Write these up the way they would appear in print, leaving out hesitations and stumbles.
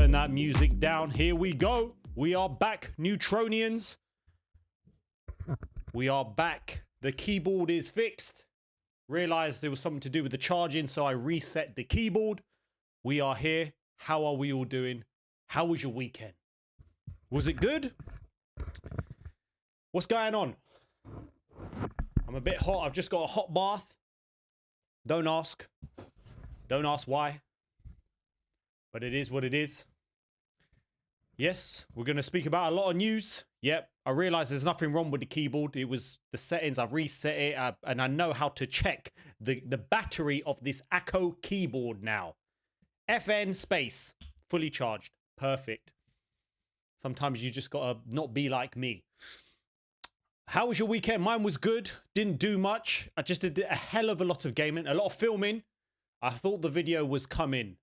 turn that music down. Here we go. We are back, Neutronians. We are back. The keyboard is fixed. Realized there was something to do with the charging, so I reset the keyboard. We are here. How are we all doing? How was your weekend? Was it good? What's going on? I'm a bit hot. I've just got a hot bath. Don't ask. Don't ask why. But it is what it is. Yes, we're going to speak about a lot of news. Yep, I realize there's nothing wrong with the keyboard. It was the settings. I've reset it, and I know how to check the battery of this Akko keyboard now. FN space, fully charged. Perfect. Sometimes you just got to not be like me. How was your weekend? Mine was good. Didn't do much. I just did a hell of a lot of gaming, a lot of filming. I thought the video was coming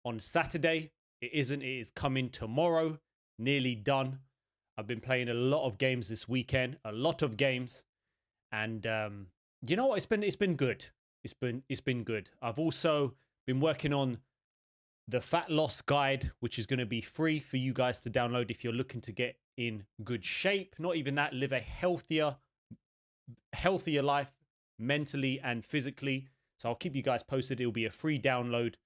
on Saturday. It isn't. It is coming tomorrow. Nearly done. I've been playing a lot of games this weekend. A lot of games. And you know what? It's been good. It's been good. I've also been working on the fat loss guide, which is going to be free for you guys to download if you're looking to get in good shape. Not even that, live a healthier life mentally and physically. So I'll keep you guys posted. It'll be a free download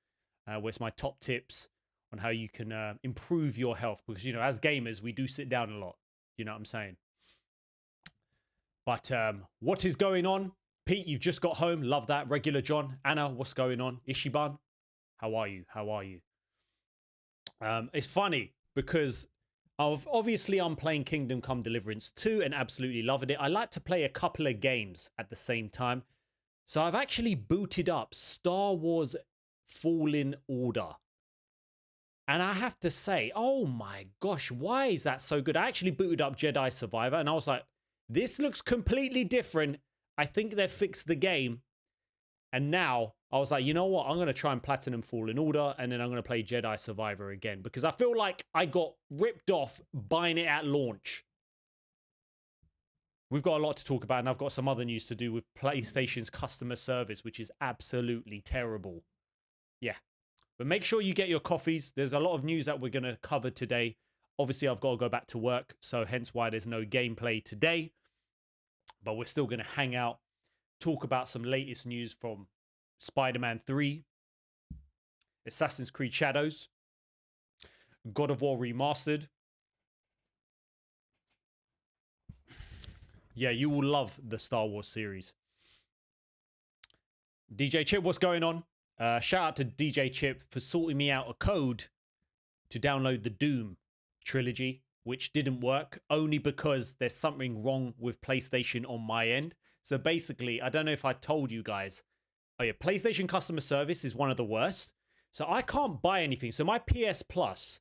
where it's my top tips on how you can improve your health. Because, you know, as gamers, we do sit down a lot. You know what I'm saying? But what is going on? Pete, you've just got home. Love that. Regular John. Anna, what's going on? Ishiban, how are you? How are you? It's funny because obviously I'm playing Kingdom Come Deliverance 2 and absolutely loving it. I like to play a couple of games at the same time. So I've actually booted up Star Wars Fallen Order. And I have to say, oh my gosh, why is that so good? I actually booted up Jedi Survivor and I was like, this looks completely different. I think they've fixed the game. And now I was like, you know what? I'm going to try and platinum Fallen Order and then I'm going to play Jedi Survivor again because I feel like I got ripped off buying it at launch. We've got a lot to talk about and I've got some other news to do with PlayStation's customer service, which is absolutely terrible. Yeah. But make sure you get your coffees. There's a lot of news that we're going to cover today. Obviously, I've got to go back to work, so hence why there's no gameplay today. But we're still going to hang out, talk about some latest news from Spider-Man 3, Assassin's Creed Shadows, God of War Remastered. Yeah, you will love the Star Wars series. DJ Chip, what's going on? Shout out to DJ Chip for sorting me out a code to download the Doom trilogy, which didn't work only because there's something wrong with PlayStation on my end. So basically, I don't know if I told you guys. Oh yeah, PlayStation customer service is one of the worst. So I can't buy anything. So my PS Plus,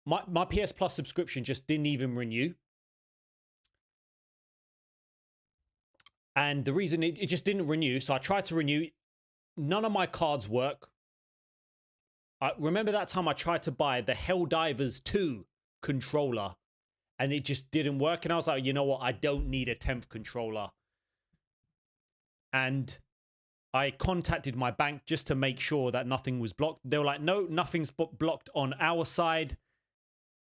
my PS Plus subscription just didn't even renew. And the reason it just didn't renew, so I tried to renew. None of my cards work. I remember that time I tried to buy the Helldivers 2 controller and it just didn't work. And I was like, you know what? I don't need a 10th controller. And I contacted my bank just to make sure that nothing was blocked. They were like, no, nothing's blocked on our side.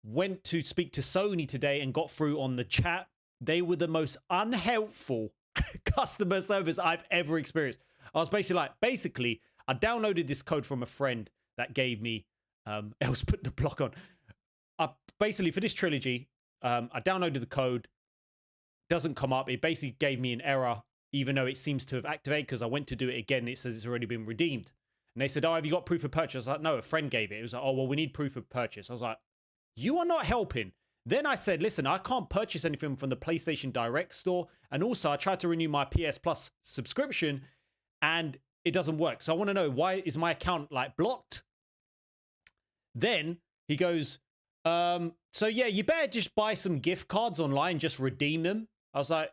Went to speak to Sony today and got through on the chat. They were the most unhelpful customer service I've ever experienced. I was basically, I downloaded this code from a friend that gave me, else put the block on. Basically, for this trilogy, I downloaded the code, doesn't come up. It basically gave me an error, even though it seems to have activated, because I went to do it again, it says it's already been redeemed. And they said, oh, have you got proof of purchase? I was like, no, a friend gave it. It was like, oh, well, we need proof of purchase. I was like, you are not helping. Then I said, listen, I can't purchase anything from the PlayStation Direct store. And also, I tried to renew my PS Plus subscription, and it doesn't work. So I want to know, why is my account like blocked? Then he goes, so yeah, you better just buy some gift cards online, just redeem them. I was like,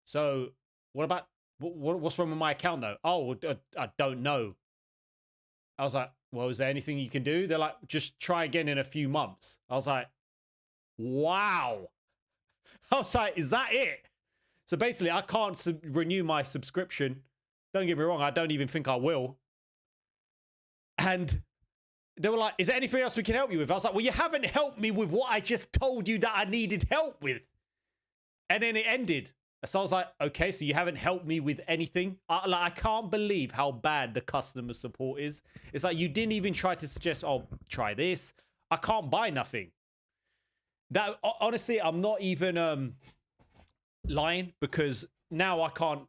so what about, what's wrong with my account though? Oh, I don't know. I was like, well, is there anything you can do? They're like, just try again in a few months. I was like, wow. I was like, is that it? So basically, I can't renew my subscription. Don't get me wrong, I don't even think I will. And they were like, is there anything else we can help you with? I was like, well, you haven't helped me with what I just told you that I needed help with. And then it ended. So I was like, okay, so you haven't helped me with anything? I can't believe how bad the customer support is. It's like, you didn't even try to suggest, oh, try this. I can't buy nothing. That, honestly, I'm not even lying, because now I can't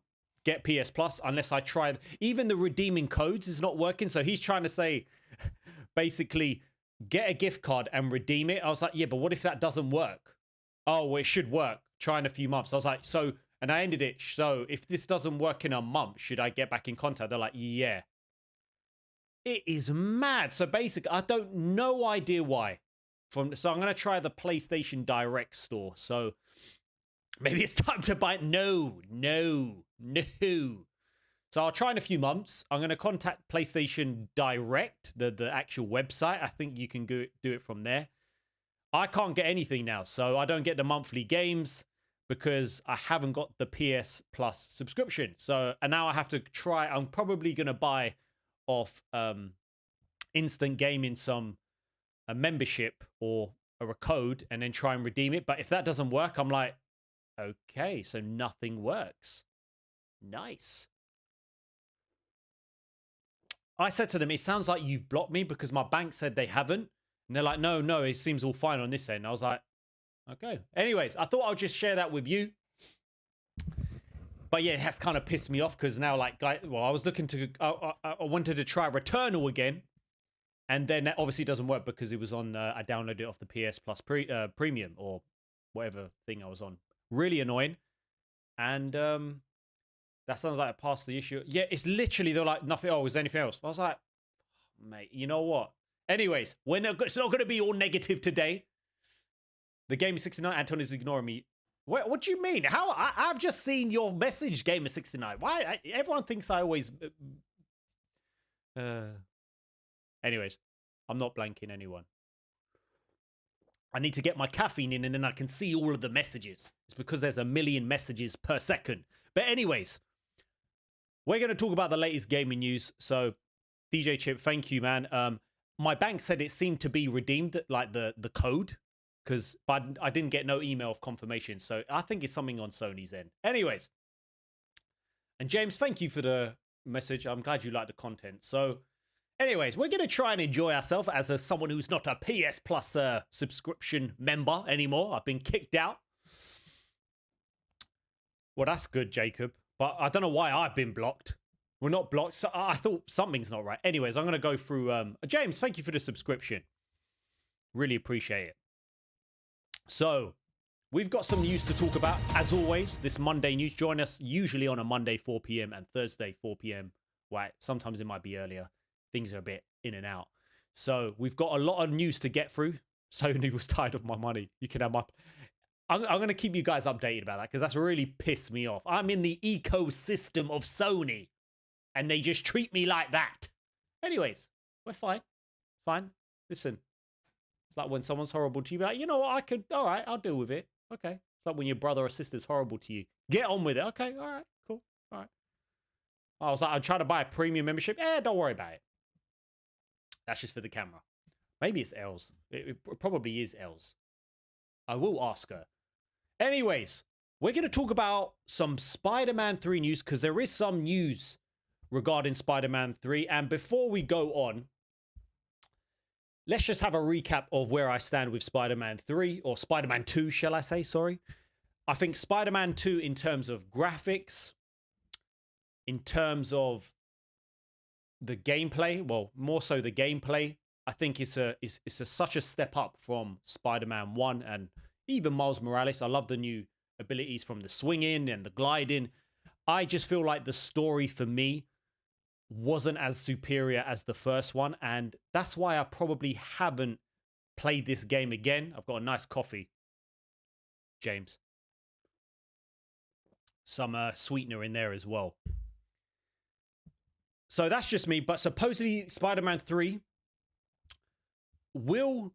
get PS Plus unless I try. Even the redeeming codes is not working. So he's trying to say, basically, get a gift card and redeem it. I was like, yeah, but what if that doesn't work? Oh, well, it should work. Try in a few months. I was like, so, and I ended it. So if this doesn't work in a month, should I get back in contact? They're like, yeah. It is mad. So basically, I don't, no idea why. So I'm going to try the PlayStation Direct store. So maybe it's time to buy. No. So I'll try in a few months. I'm going to contact PlayStation Direct, the actual website. I think you can do it from there. I can't get anything now, so I don't get the monthly games because I haven't got the PS Plus subscription. So, and now I have to try. I'm probably going to buy off Instant Gaming a membership or a code and then try and redeem it. But if that doesn't work, I'm like, okay, so nothing works. Nice. I said to them, it sounds like you've blocked me because my bank said they haven't. And they're like, no, it seems all fine on this end. I was like, okay. Anyways, I thought I'll just share that with you. But yeah, it has kind of pissed me off because now, like, I was looking to, I wanted to try Returnal again. And then that obviously doesn't work because it was on, I downloaded it off the PS Plus Premium or whatever thing I was on. Really annoying. And that sounds like it passed the issue. Yeah, it's literally, they're like, nothing. Oh, is there anything else? I was like, oh, mate, you know what? Anyways, it's not going to be all negative today. The Gamer69, Anton is ignoring me. What do you mean? How? I've just seen your message, Gamer69. Why? Everyone thinks I always... Anyways, I'm not blanking anyone. I need to get my caffeine in and then I can see all of the messages. It's because there's 1 million messages per second. But anyways, we're going to talk about the latest gaming news. So, DJ Chip, thank you, man. My bank said it seemed to be redeemed, like the code, but I didn't get no email of confirmation. So I think it's something on Sony's end. Anyways, and James, thank you for the message. I'm glad you like the content. So anyways, we're going to try and enjoy ourselves as someone who's not a PS Plus subscription member anymore. I've been kicked out. Well, that's good, Jacob. But I don't know why I've been blocked. We're not blocked. So I thought something's not right. Anyways, I'm going to go through... James, thank you for the subscription. Really appreciate it. So, we've got some news to talk about. As always, this Monday news. Join us usually on a Monday, 4 p.m. and Thursday, 4 p.m. Right, sometimes it might be earlier. Things are a bit in and out. So, we've got a lot of news to get through. Sony was tired of my money. You can have my... I'm going to keep you guys updated about that because that's really pissed me off. I'm in the ecosystem of Sony. And they just treat me like that. Anyways, we're fine. Fine. Listen. It's like when someone's horrible to you, like, you know what, all right, I'll deal with it. Okay. It's like when your brother or sister's horrible to you. Get on with it. Okay, all right, cool. All right. I was like, I'll try to buy a premium membership. Don't worry about it. That's just for the camera. Maybe it's Els. It probably is Els. I will ask her. Anyways, we're going to talk about some Spider-Man 3 news because there is some news regarding Spider-Man 3. And before we go on, let's just have a recap of where I stand with Spider-Man 3, or Spider-Man 2, shall I say, sorry. I think Spider-Man 2, in terms of graphics, in terms of the gameplay, well, more so the gameplay, I think it's such a step up from Spider-Man 1 and even Miles Morales. I love the new abilities from the swinging and the gliding. I just feel like the story for me wasn't as superior as the first one, and that's why I probably haven't played this game again. I've got a nice coffee, James. Some sweetener in there as well. So that's just me, but supposedly Spider-Man 3 will,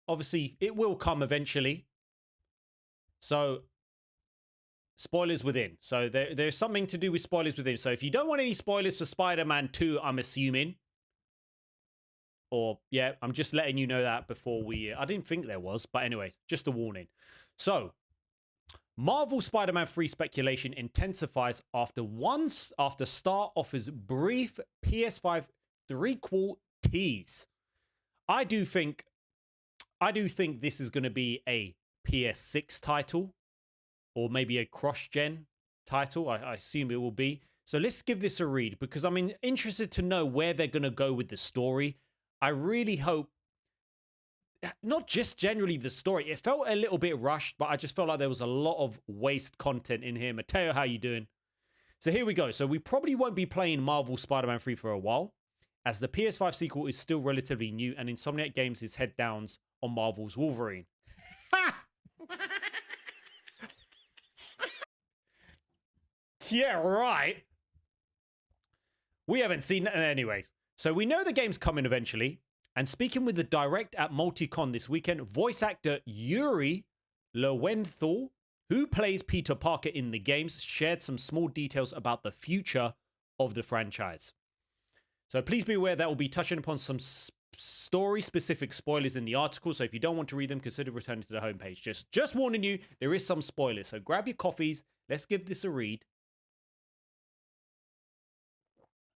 obviously, it will come eventually. So spoilers within. So there's something to do with spoilers within. So if you don't want any spoilers for Spider-Man 2, I'm assuming, Or, yeah, I'm just letting you know that before we... I didn't think there was, but anyway, just a warning. So, Marvel Spider-Man 3 speculation intensifies after Star offers brief PS5 3-quart tease. I do think this is going to be a PS6 title, or maybe a cross-gen title. I assume it will be. So let's give this a read, because I'm interested to know where they're going to go with the story. I really hope, not just generally the story. It felt a little bit rushed, but I just felt like there was a lot of waste content in here. Mateo, how you doing? So here we go. So we probably won't be playing Marvel Spider-Man 3 for a while, as the PS5 sequel is still relatively new, and Insomniac Games is head downs on Marvel's Wolverine. Ha! Yeah, right. We haven't seen it anyways. So we know the game's coming eventually. And speaking with the direct at Multicon this weekend, voice actor Yuri Lowenthal, who plays Peter Parker in the games, shared some small details about the future of the franchise. So please be aware that we'll be touching upon some story-specific spoilers in the article. So if you don't want to read them, consider returning to the homepage. Just warning you, there is some spoilers. So grab your coffees. Let's give this a read.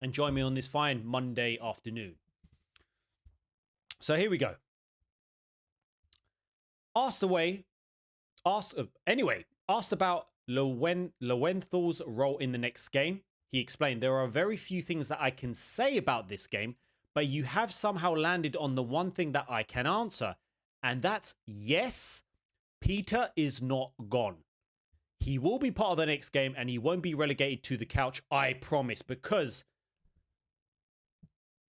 And join me on this fine Monday afternoon. So here we go. Asked about Lowenthal's role in the next game, he explained, there are very few things that I can say about this game, but you have somehow landed on the one thing that I can answer. And that's yes, Peter is not gone. He will be part of the next game and he won't be relegated to the couch, I promise, because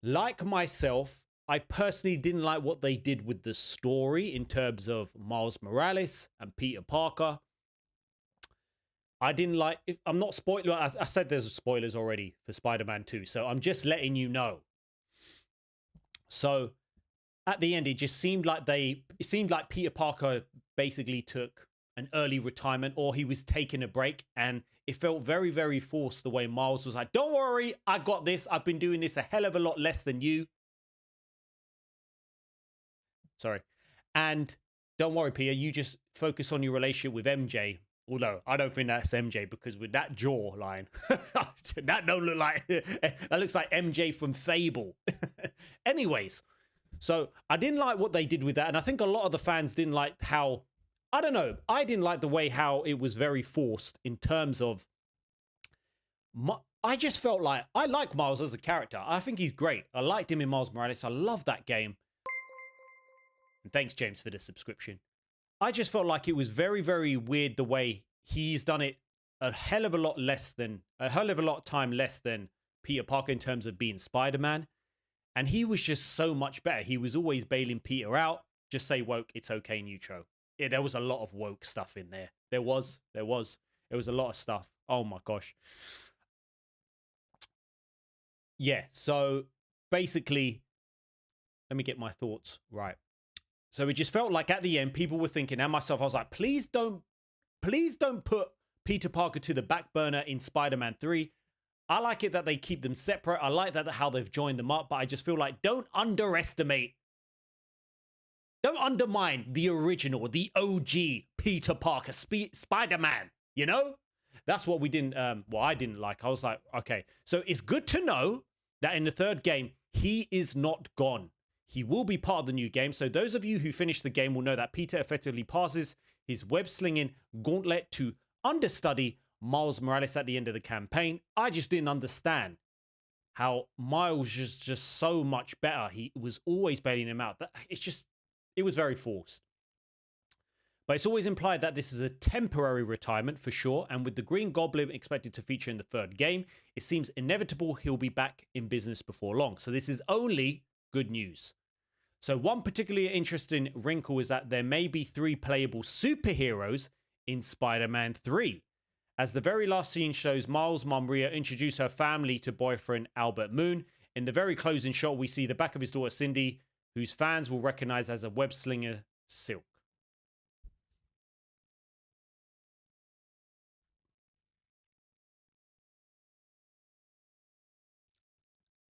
like myself, I personally didn't like what they did with the story in terms of Miles Morales and Peter Parker. I didn't like... I'm not spoiling... I said there's spoilers already for Spider-Man 2, so I'm just letting you know. So, at the end, it just seemed like It seemed like Peter Parker basically took an early retirement, or he was taking a break, and it felt very, very forced the way Miles was like, don't worry, I got this. I've been doing this a hell of a lot less than you. Sorry. And don't worry, Peter, you just focus on your relationship with MJ. Although I don't think that's MJ, because with that jawline, that don't look like... that looks like MJ from Fable. Anyways, so I didn't like what they did with that, and I think a lot of the fans didn't like how... I don't know. I didn't like the way how it was very forced in terms of... I just felt like... I like Miles as a character. I think he's great. I liked him in Miles Morales. I love that game. And thanks, James, for the subscription. I just felt like it was very, very weird the way he's done it a hell of a lot time less than Peter Parker in terms of being Spider-Man. And he was just so much better. He was always bailing Peter out. Just say woke, it's okay, Neutro. Yeah, there was a lot of woke stuff in there. There was a lot of stuff. Oh my gosh. Yeah, so basically, let me get my thoughts right. So it just felt like at the end, people were thinking, and myself, I was like, please don't put Peter Parker to the back burner in Spider-Man 3. I like it that they keep them separate. I like that how they've joined them up, but I just feel like don't undermine the original, the OG Peter Parker, Spider-Man, you know? That's what we didn't, I didn't like. I was like, okay. So it's good to know that in the third game, he is not gone. He will be part of the new game. So those of you who finished the game will know that Peter effectively passes his web-slinging gauntlet to understudy Miles Morales at the end of the campaign. I just didn't understand how Miles is just so much better. He was always bailing him out. It was very forced. But it's always implied that this is a temporary retirement for sure. And with the Green Goblin expected to feature in the third game, it seems inevitable he'll be back in business before long. So this is only good news. So one particularly interesting wrinkle is that there may be 3 playable superheroes in Spider-Man 3. As the very last scene shows, Miles' mom Rhea introduce her family to boyfriend Albert Moon. In the very closing shot, we see the back of his daughter Cindy, whose fans will recognize as a web-slinger Silk.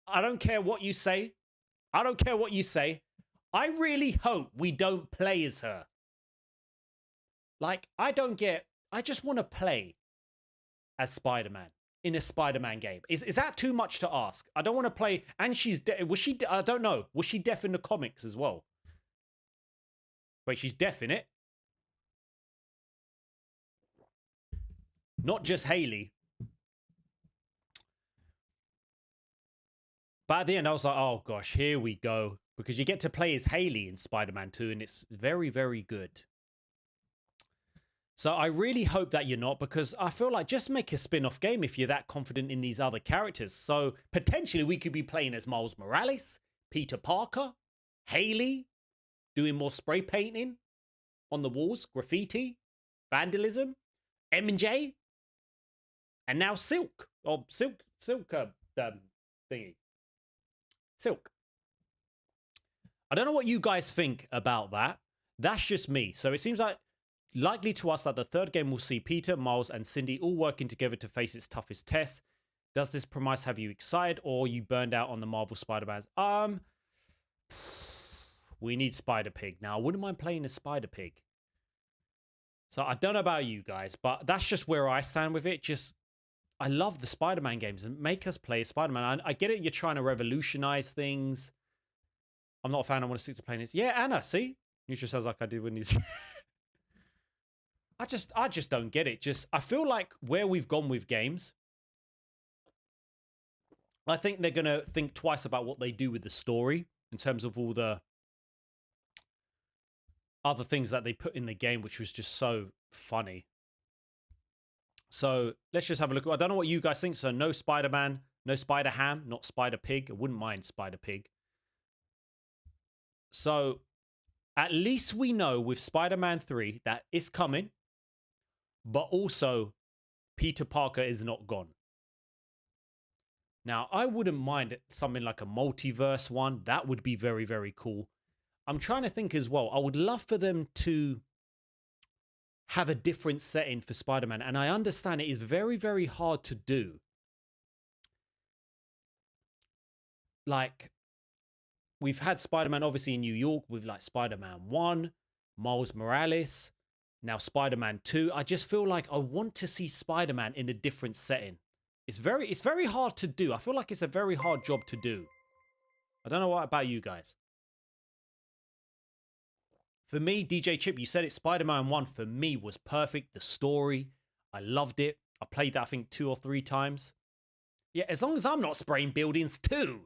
I don't care what you say. I don't care what you say. I really hope we don't play as her. Like, I just want to play as Spider-Man in a Spider-Man game. Is that too much to ask? I don't want to play, and I don't know. Was she deaf in the comics as well? Wait, she's deaf in it? Not just Haley. But at the end, I was like, oh gosh, here we go. Because you get to play as Haley in Spider-Man 2, and it's very, very good. So I really hope that you're not, because I feel like just make a spin-off game if you're that confident in these other characters. So potentially we could be playing as Miles Morales, Peter Parker, Haley, doing more spray painting on the walls, graffiti, vandalism, MJ, and now Silk, or Silk thingy. Silk. I don't know what you guys think about that. That's just me. So it seems like likely to us that the third game will see Peter, Miles, and Cindy all working together to face its toughest tests. Does this premise have you excited, or you burned out on the Marvel Spider-Man? We need Spider-Pig. Now, I wouldn't mind playing as Spider-Pig. So I don't know about you guys, but that's just where I stand with it. I love the Spider-Man games, and make us play Spider-Man. I get it, you're trying to revolutionize things. I'm not a fan. I want to stick to playing this. Yeah, Anna, see? You just sounds like I did when he's... I just don't get it. I feel like where we've gone with games, I think they're going to think twice about what they do with the story in terms of all the other things that they put in the game, which was just so funny. So let's just have a look. I don't know what you guys think. So no Spider-Man, no Spider-Ham, not Spider-Pig. I wouldn't mind Spider-Pig. So at least we know with Spider-Man 3 that it's coming, but also Peter Parker is not gone. Now, I wouldn't mind something like a multiverse one. That would be very, very cool. I'm trying to think as well. I would love for them to have a different setting for Spider-Man. And I understand it is very, very hard to do. Like, we've had Spider-Man obviously in New York with like Spider-Man 1, Miles Morales, now Spider-Man 2. I just feel like I want to see Spider-Man in a different setting. It's very hard to do. I feel like it's a very hard job to do. I don't know what about you guys. For me, DJ Chip, you said it, Spider-Man 1 for me was perfect. The story, I loved it. I played that, I think, 2 or 3 times. Yeah, as long as I'm not spraying buildings too.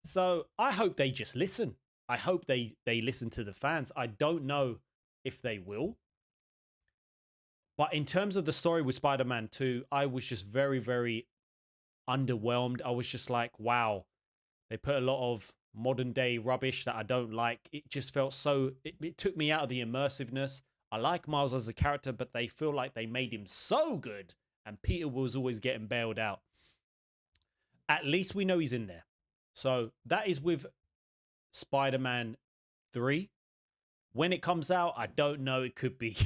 So I hope they just listen. I hope they listen to the fans. I don't know if they will. But in terms of the story with Spider-Man 2, I was just very, very underwhelmed. I was just like, wow. They put a lot of modern day rubbish that I don't like. It just felt so... It took me out of the immersiveness. I like Miles as a character, but they feel like they made him so good. And Peter was always getting bailed out. At least we know he's in there. So that is with Spider-Man 3. When it comes out, I don't know. It could be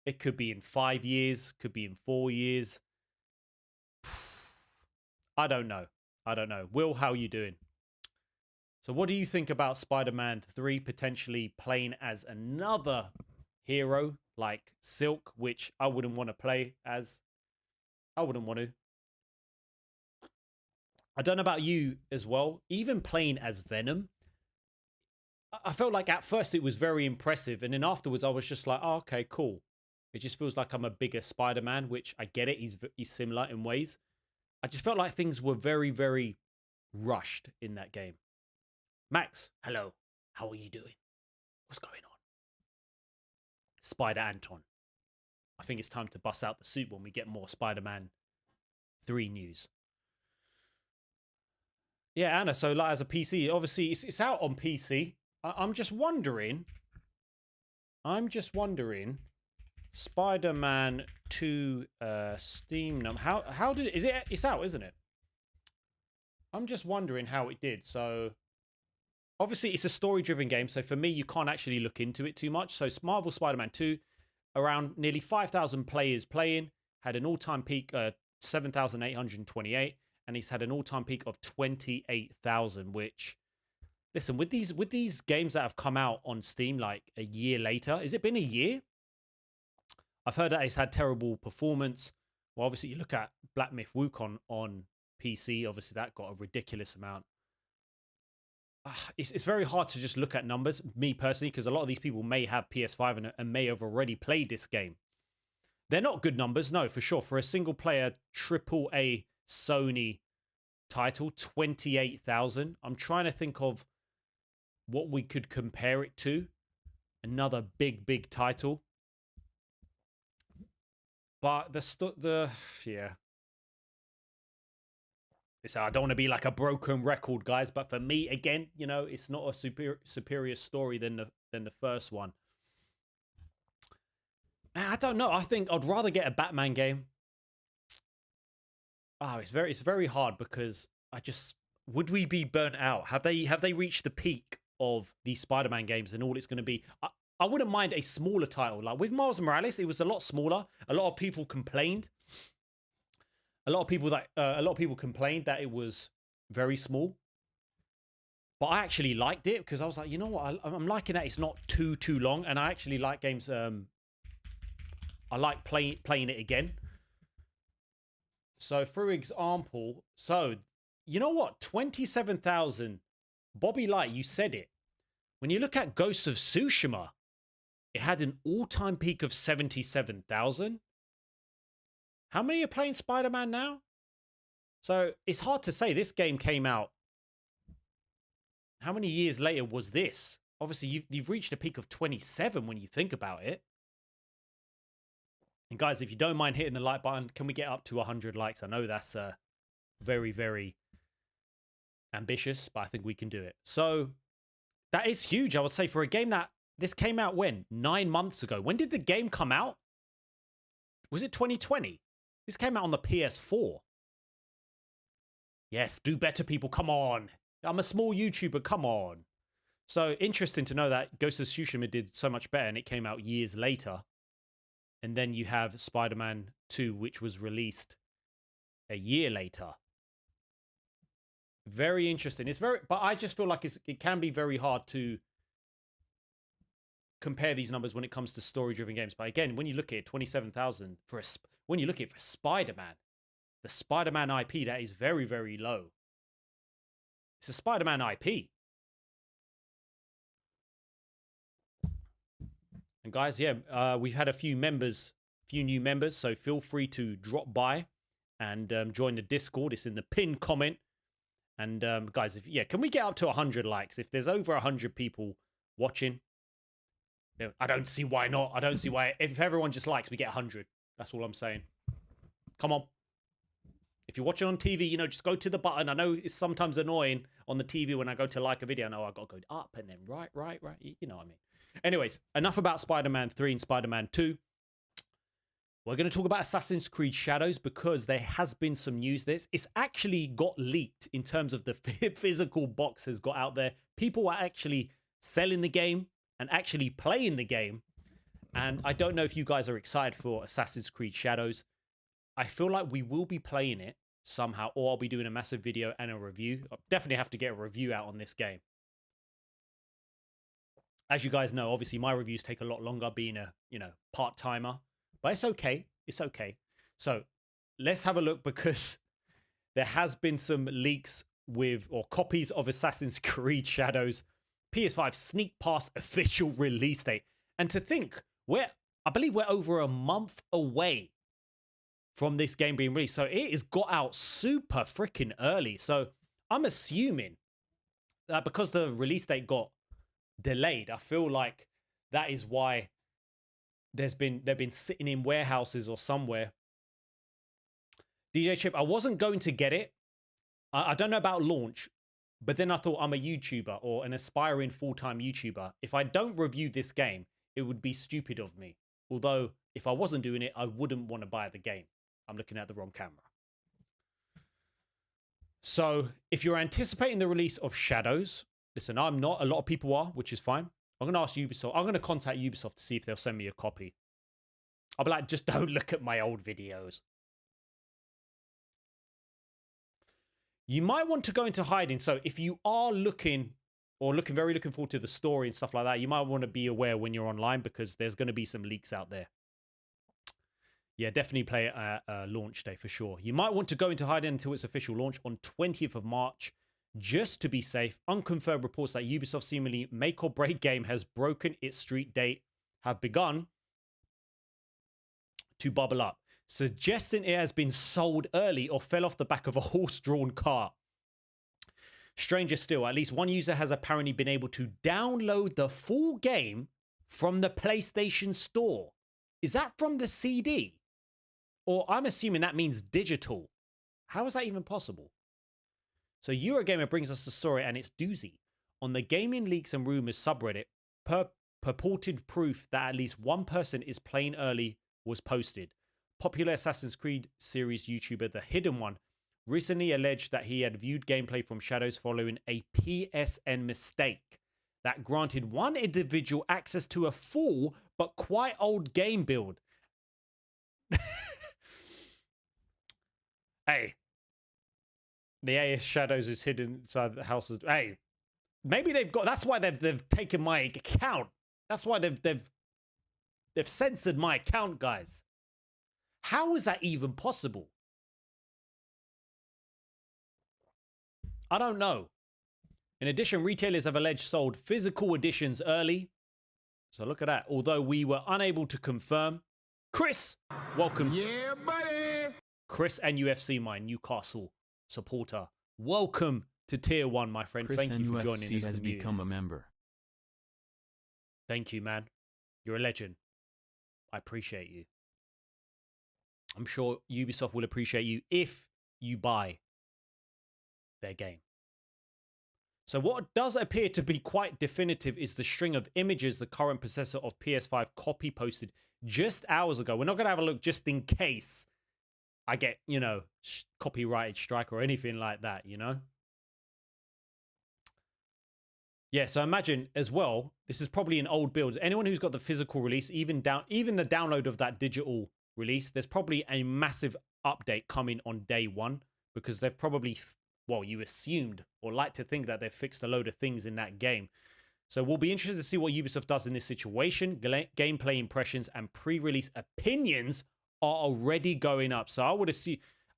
in 5 years, could be in 4 years. I don't know. Will, how are you doing? So what do you think about Spider-Man 3 potentially playing as another hero like Silk, which I wouldn't want to play as. I wouldn't want to. I don't know about you as well. Even playing as Venom, I felt like at first it was very impressive. And then afterwards I was just like, oh, okay, cool. It just feels like I'm a bigger Spider-Man, which I get it. He's similar in ways. I just felt like things were very, very rushed in that game. Max, hello. How are you doing? What's going on? Spider Anton. I think it's time to bust out the suit when we get more Spider-Man 3 news. Yeah, Anna, so like as a PC, obviously it's out on PC. I'm just wondering, Spider-Man 2 Steam number. How did it's out, isn't it? I'm just wondering how it did. So obviously it's a story-driven game, so for me you can't actually look into it too much. So Marvel Spider-Man 2, around nearly 5,000 players playing, had an all-time peak 7,828, and he's had an all-time peak of 28,000, which, listen, with these games that have come out on Steam like a year later, has it been a year? I've heard that it's had terrible performance. Well, obviously, you look at Black Myth Wukong on PC, obviously that got a ridiculous amount. It's very hard to just look at numbers, me personally, because a lot of these people may have PS5 and may have already played this game. They're not good numbers, no, for sure. For a single-player AAA Sony title, 28,000. I'm trying to think of what we could compare it to. Another big title. But yeah. So I don't want to be like a broken record, guys. But for me, again, you know, it's not a superior story than the first one. I don't know. I think I'd rather get a Batman game. Oh, it's very hard because would we be burnt out? Have they reached the peak of these Spider-Man games and all it's going to be? I wouldn't mind a smaller title. Like with Miles Morales, it was a lot smaller. A lot of people complained. A lot of people complained that it was very small. But I actually liked it because I was like, you know what? I'm liking that it's not too long, and I actually like games. I like playing it again. So, for example, you know what? 27,000. Bobby Light, you said it. When you look at Ghost of Tsushima, it had an all-time peak of 77,000. How many are playing Spider-Man now? So, it's hard to say. This game came out. How many years later was this? Obviously, you've reached a peak of 27 when you think about it. And guys, if you don't mind hitting the like button, can we get up to 100 likes? I know that's very ambitious, but I think we can do it. So that is huge, I would say, for a game that this came out when? 9 months ago. When did the game come out? Was it 2020? This came out on the PS4. Yes, do better, people. Come on. I'm a small YouTuber. Come on. So interesting to know that Ghost of Tsushima did so much better and it came out years later. And then you have Spider-Man 2, which was released a year later. Very interesting. But I just feel like it can be very hard to compare these numbers when it comes to story-driven games. But again, when you look at it, 27,000 when you look at it for Spider-Man, the Spider-Man IP, that is very low. It's a Spider-Man IP. And guys, yeah, we've had a few new members, so feel free to drop by and join the Discord. It's in the pinned comment. And guys, can we get up to 100 likes? If there's over 100 people watching, I don't see why not. I don't see why. If everyone just likes, we get 100. That's all I'm saying. Come on. If you're watching on TV, just go to the button. I know it's sometimes annoying on the TV when I go to like a video. I know I got to go up and then right. You know what I mean. Anyways, enough about Spider-Man 3 and Spider-Man 2. We're going to talk about Assassin's Creed Shadows because there has been some news there. It's actually got leaked in terms of the physical box has got out there. People are actually selling the game and actually playing the game. And I don't know if you guys are excited for Assassin's Creed Shadows. I feel like we will be playing it somehow, or I'll be doing a massive video and a review. I'll definitely have to get a review out on this game. As you guys know, obviously my reviews take a lot longer being a, part-timer, but it's okay. It's okay. So let's have a look because there has been some leaks or copies of Assassin's Creed Shadows PS5 sneak past official release date. And to think, I believe we're over a month away from this game being released. So it has got out super freaking early. So I'm assuming that because the release date got delayed, I feel like that is why they've been sitting in warehouses or somewhere. DJ Chip, I wasn't going to get it. I don't know about launch, but then I thought I'm a YouTuber or an aspiring full-time YouTuber. If I don't review this game, it would be stupid of me. Although if I wasn't doing it, I wouldn't want to buy the game. I'm looking at the wrong camera. So if you're anticipating the release of Shadows, listen, I'm not. A lot of people are, which is fine. I'm going to ask Ubisoft. I'm going to contact Ubisoft to see if they'll send me a copy. I'll be like, just don't look at my old videos. You might want to go into hiding. So if you are looking very looking forward to the story and stuff like that, you might want to be aware when you're online because there's going to be some leaks out there. Yeah, definitely play it at launch day for sure. You might want to go into hiding until its official launch on 20th of March, just to be safe. Unconfirmed reports that Ubisoft's seemingly make or break game has broken its street date have begun to bubble up, suggesting it has been sold early or fell off the back of a horse-drawn cart. Stranger still, at least one user has apparently been able to download the full game from the PlayStation Store. Is that from the CD? Or I'm assuming that means digital. How is that even possible? So Eurogamer brings us the story, and it's doozy. On the Gaming Leaks and Rumors subreddit, purported proof that at least one person is playing early was posted. Popular Assassin's Creed series YouTuber The Hidden One recently alleged that he had viewed gameplay from Shadows following a PSN mistake that granted one individual access to a full but quite old game build. Hey, the AS Shadows is hidden inside the houses. Hey, maybe they've got. That's why they've taken my account. That's why they've censored my account, guys. How is that even possible? I don't know. In addition, retailers have alleged sold physical editions early. So look at that. Although we were unable to confirm. Chris, welcome. Yeah, buddy. Chris NUFC, my Newcastle supporter. Welcome to Tier 1, my friend. Chris Thank you for joining NUFC us. has become a member. Thank you, man. You're a legend. I appreciate you. I'm sure Ubisoft will appreciate you if you buy their game. So what does appear to be quite definitive is the string of images the current possessor of PS5 copy posted just hours ago. We're not going to have a look just in case I get, you know, copyrighted strike or anything like that, you know? Yeah, so imagine as well, this is probably an old build. Anyone who's got the physical release, even the download of that digital release, there's probably a massive update coming on day one because they've probably, well, you assumed or like to think that they've fixed a load of things in that game. So we'll be interested to see what Ubisoft does in this situation. Gameplay impressions and pre-release opinions are already going up. So I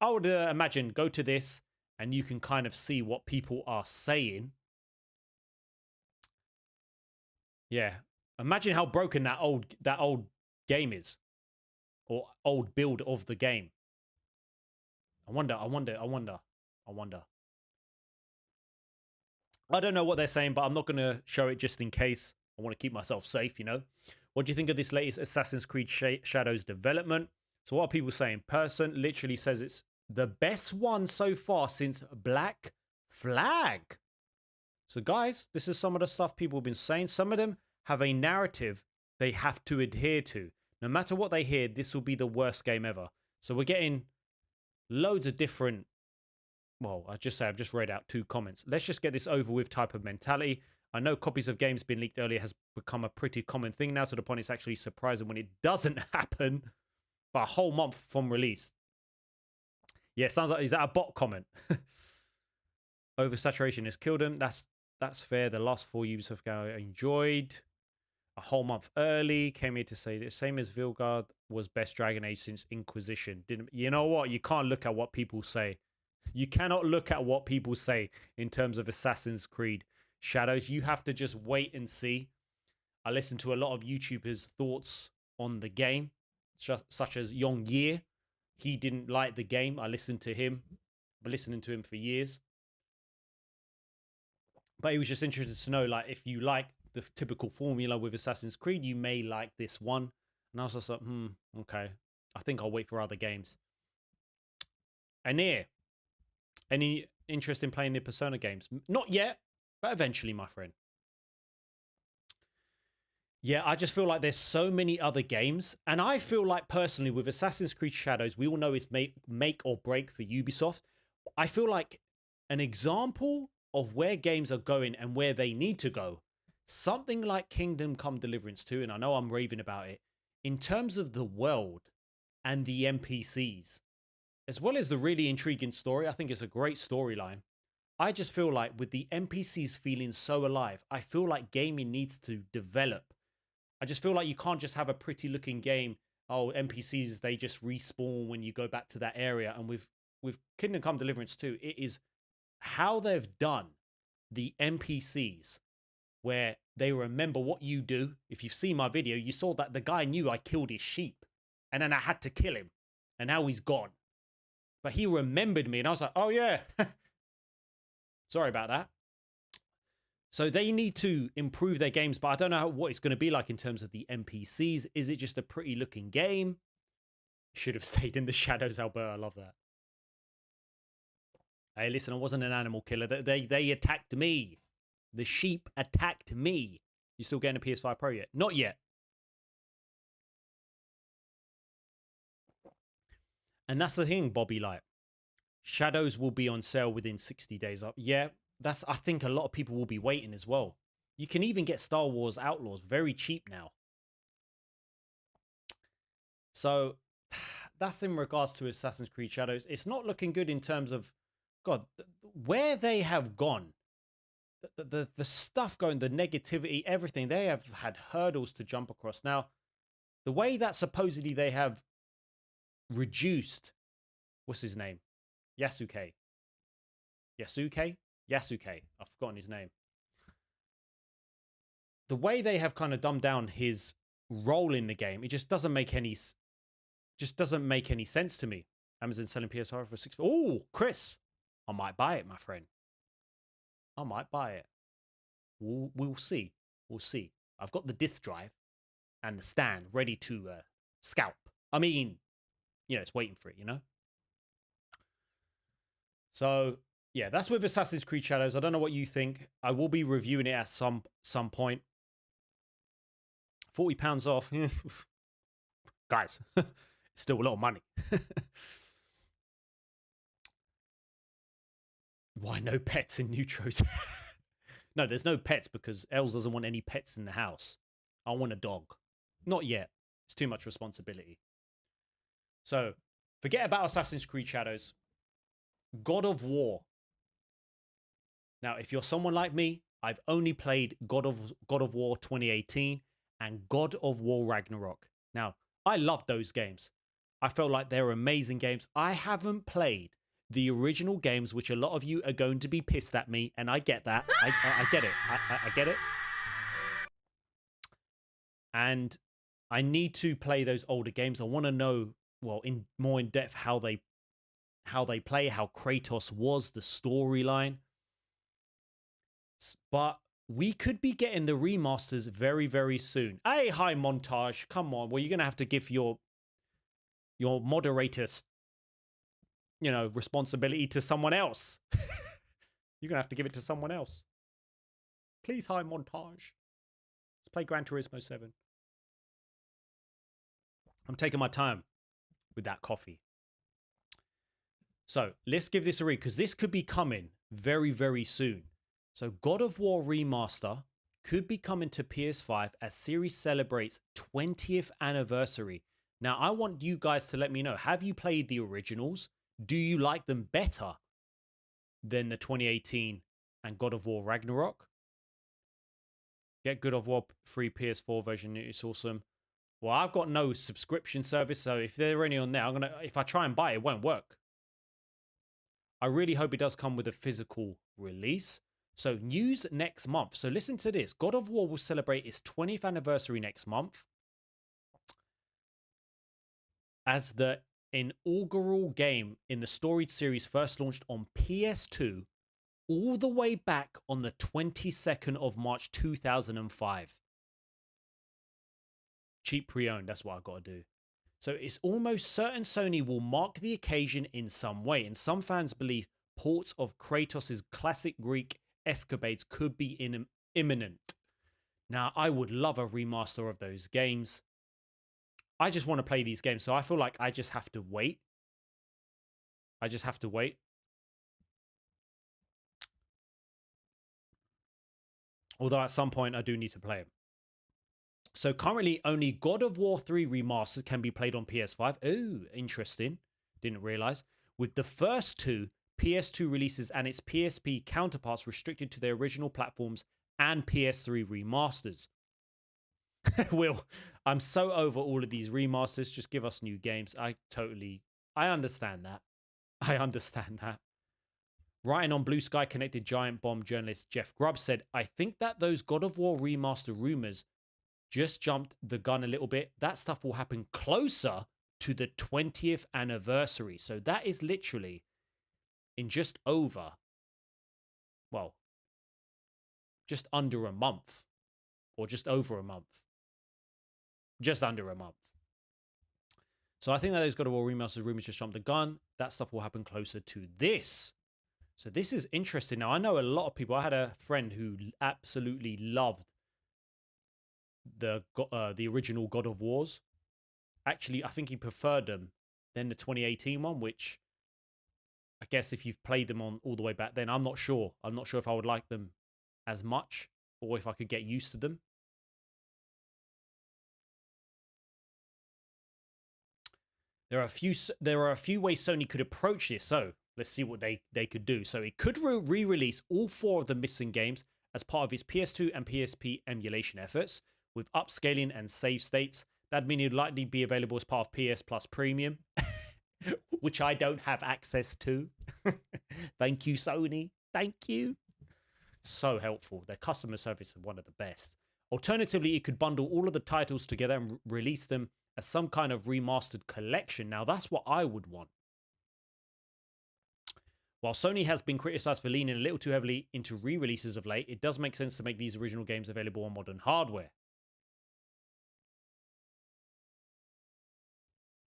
would imagine go to this and you can kind of see what people are saying. Yeah, imagine how broken that old game is, or old build of the game. I wonder. I don't know what they're saying, but I'm not going to show it just in case. I want to keep myself safe, you know. What do you think of this latest Assassin's Creed Shadows development? So what are people saying? Person literally says it's the best one so far since Black Flag. So guys, this is some of the stuff people have been saying. Some of them have a narrative they have to adhere to. No matter what they hear, this will be the worst game ever. So we're getting loads of different, well, I've just read out 2 comments. Let's just get this over with type of mentality. I know copies of games being leaked earlier has become a pretty common thing now, to the point it's actually surprising when it doesn't happen, but a whole month from release. Yeah, sounds like, is that a bot comment? Oversaturation has killed him. That's fair. The last 4 Ubisoft games I enjoyed. A whole month early. Came here to say the same as Vilgard was best Dragon Age since Inquisition. You know what? You can't look at what people say. You cannot look at what people say in terms of Assassin's Creed Shadows. You have to just wait and see. I listened to a lot of YouTubers' thoughts on the game, such as Yong Ye. He didn't like the game. I listened to him. I've been listening to him for years. But he was just interested to know, like, if you like the typical formula with Assassin's Creed, you may like this one. And I was just like, okay. I think I'll wait for other games. Anir, any interest in playing the Persona games? Not yet, but eventually, my friend. Yeah, I just feel like there's so many other games. And I feel like, personally, with Assassin's Creed Shadows, we all know it's make or break for Ubisoft. I feel like an example of where games are going and where they need to go, something like Kingdom Come Deliverance 2, and I know I'm raving about it, in terms of the world and the NPCs, as well as the really intriguing story, I think it's a great storyline. I just feel like with the NPCs feeling so alive, I feel like gaming needs to develop. I just feel like you can't just have a pretty looking game. Oh, NPCs, they just respawn when you go back to that area. And with Kingdom Come Deliverance 2, it is how they've done the NPCs where they remember what you do. If you've seen my video, you saw that the guy knew I killed his sheep and then I had to kill him and now he's gone. But he remembered me and I was like, oh yeah, sorry about that. So they need to improve their games, but I don't know what it's going to be like in terms of the NPCs. Is it just a pretty looking game? Should have stayed in the shadows, Alberta. I love that. Hey, listen, I wasn't an animal killer. They attacked me. The sheep attacked me. You still getting a PS5 Pro yet? Not yet. And that's the thing, Bobby Light. Shadows will be on sale within 60 days up. Yeah, I think a lot of people will be waiting as well. You can even get Star Wars Outlaws very cheap now. So that's in regards to Assassin's Creed Shadows. It's not looking good in terms of, God, where they have gone. The stuff going, the negativity, everything. They have had hurdles to jump across. Now, the way that supposedly they have reduced, what's his name? Yasuke. I've forgotten his name. The way they have kind of dumbed down his role in the game, it just doesn't make any sense to me. Amazon selling PS5 for $6. Oh, Chris, I might buy it, my friend. I might buy it. We'll see. We'll see. I've got the disk drive and the stand ready to scalp. I mean, it's waiting for it, So, yeah, that's with Assassin's Creed Shadows. I don't know what you think. I will be reviewing it at some point. £40 off. Guys, it's still a lot of money. Why no pets in Neutros? No, there's no pets because Els doesn't want any pets in the house. I want a dog. Not yet. It's too much responsibility. So, forget about Assassin's Creed Shadows. God of War. Now, if you're someone like me, I've only played God of War 2018 and God of War Ragnarok. Now, I love those games. I felt like they're amazing games. I haven't played the original games, which a lot of you are going to be pissed at me, and I get that. I get it. I get it. And I need to play those older games. I want to know, well, more in depth how they play, how Kratos was, the storyline. But we could be getting the remasters very, very soon. Hey, hi, Montage. Come on. Well, you're going to have to give your moderator, responsibility to someone else. You're going to have to give it to someone else. Please, hi, Montage. Let's play Gran Turismo 7. I'm taking my time with that coffee. So let's give this a read because this could be coming very, very soon. So God of War Remaster could be coming to PS5 as series celebrates 20th anniversary. Now, I want you guys to let me know, have you played the originals? Do you like them better than the 2018 and God of War Ragnarok? Get God of War free PS4 version. It's awesome. Well, I've got no subscription service, so if they're any on there, if I try and buy it, it won't work. I really hope it does come with a physical release. So news next month. So listen to this. God of War will celebrate its 20th anniversary next month as the inaugural game in the storied series first launched on PS2 all the way back on the 22nd of March 2005. Cheap pre-owned, that's what I've got to do. So it's almost certain Sony will mark the occasion in some way, and some fans believe ports of Kratos' classic Greek escapades could be imminent. Now, I would love a remaster of those games. I just want to play these games, so I feel like I just have to wait. Although at some point I do need to play it. So currently only God of War 3 Remastered can be played on PS5. Oh, interesting. Didn't realize. With the first two PS2 releases and its PSP counterparts restricted to their original platforms and PS3 remasters. Will, I'm so over all of these remasters. Just give us new games. I understand that. I understand that. Writing on Blue Sky Connected Giant Bomb journalist Jeff Grubb said, I think that those God of War remaster rumors just jumped the gun a little bit. That stuff will happen closer to the 20th anniversary. So that is literally in just over, well, just under a month, or just over a month. Just under a month. So I think that those God of War remastered rumors just jumped the gun. That stuff will happen closer to this. So this is interesting. Now, I know a lot of people. I had a friend who absolutely loved the original God of Wars. Actually, I think he preferred them than the 2018 one, which I guess if you've played them on all the way back then, I'm not sure. I'm not sure if I would like them as much or if I could get used to them. There are a few ways Sony could approach this. So let's see what they could do. So it could re-release all 4 of the missing games as part of its PS2 and PSP emulation efforts with upscaling and save states. That'd mean it'd likely be available as part of PS Plus Premium, which I don't have access to. Thank you, Sony. Thank you. So helpful. Their customer service is one of the best. Alternatively, it could bundle all of the titles together and release them as some kind of remastered collection. Now, that's what I would want. While Sony has been criticized for leaning a little too heavily into re-releases of late, it does make sense to make these original games available on modern hardware.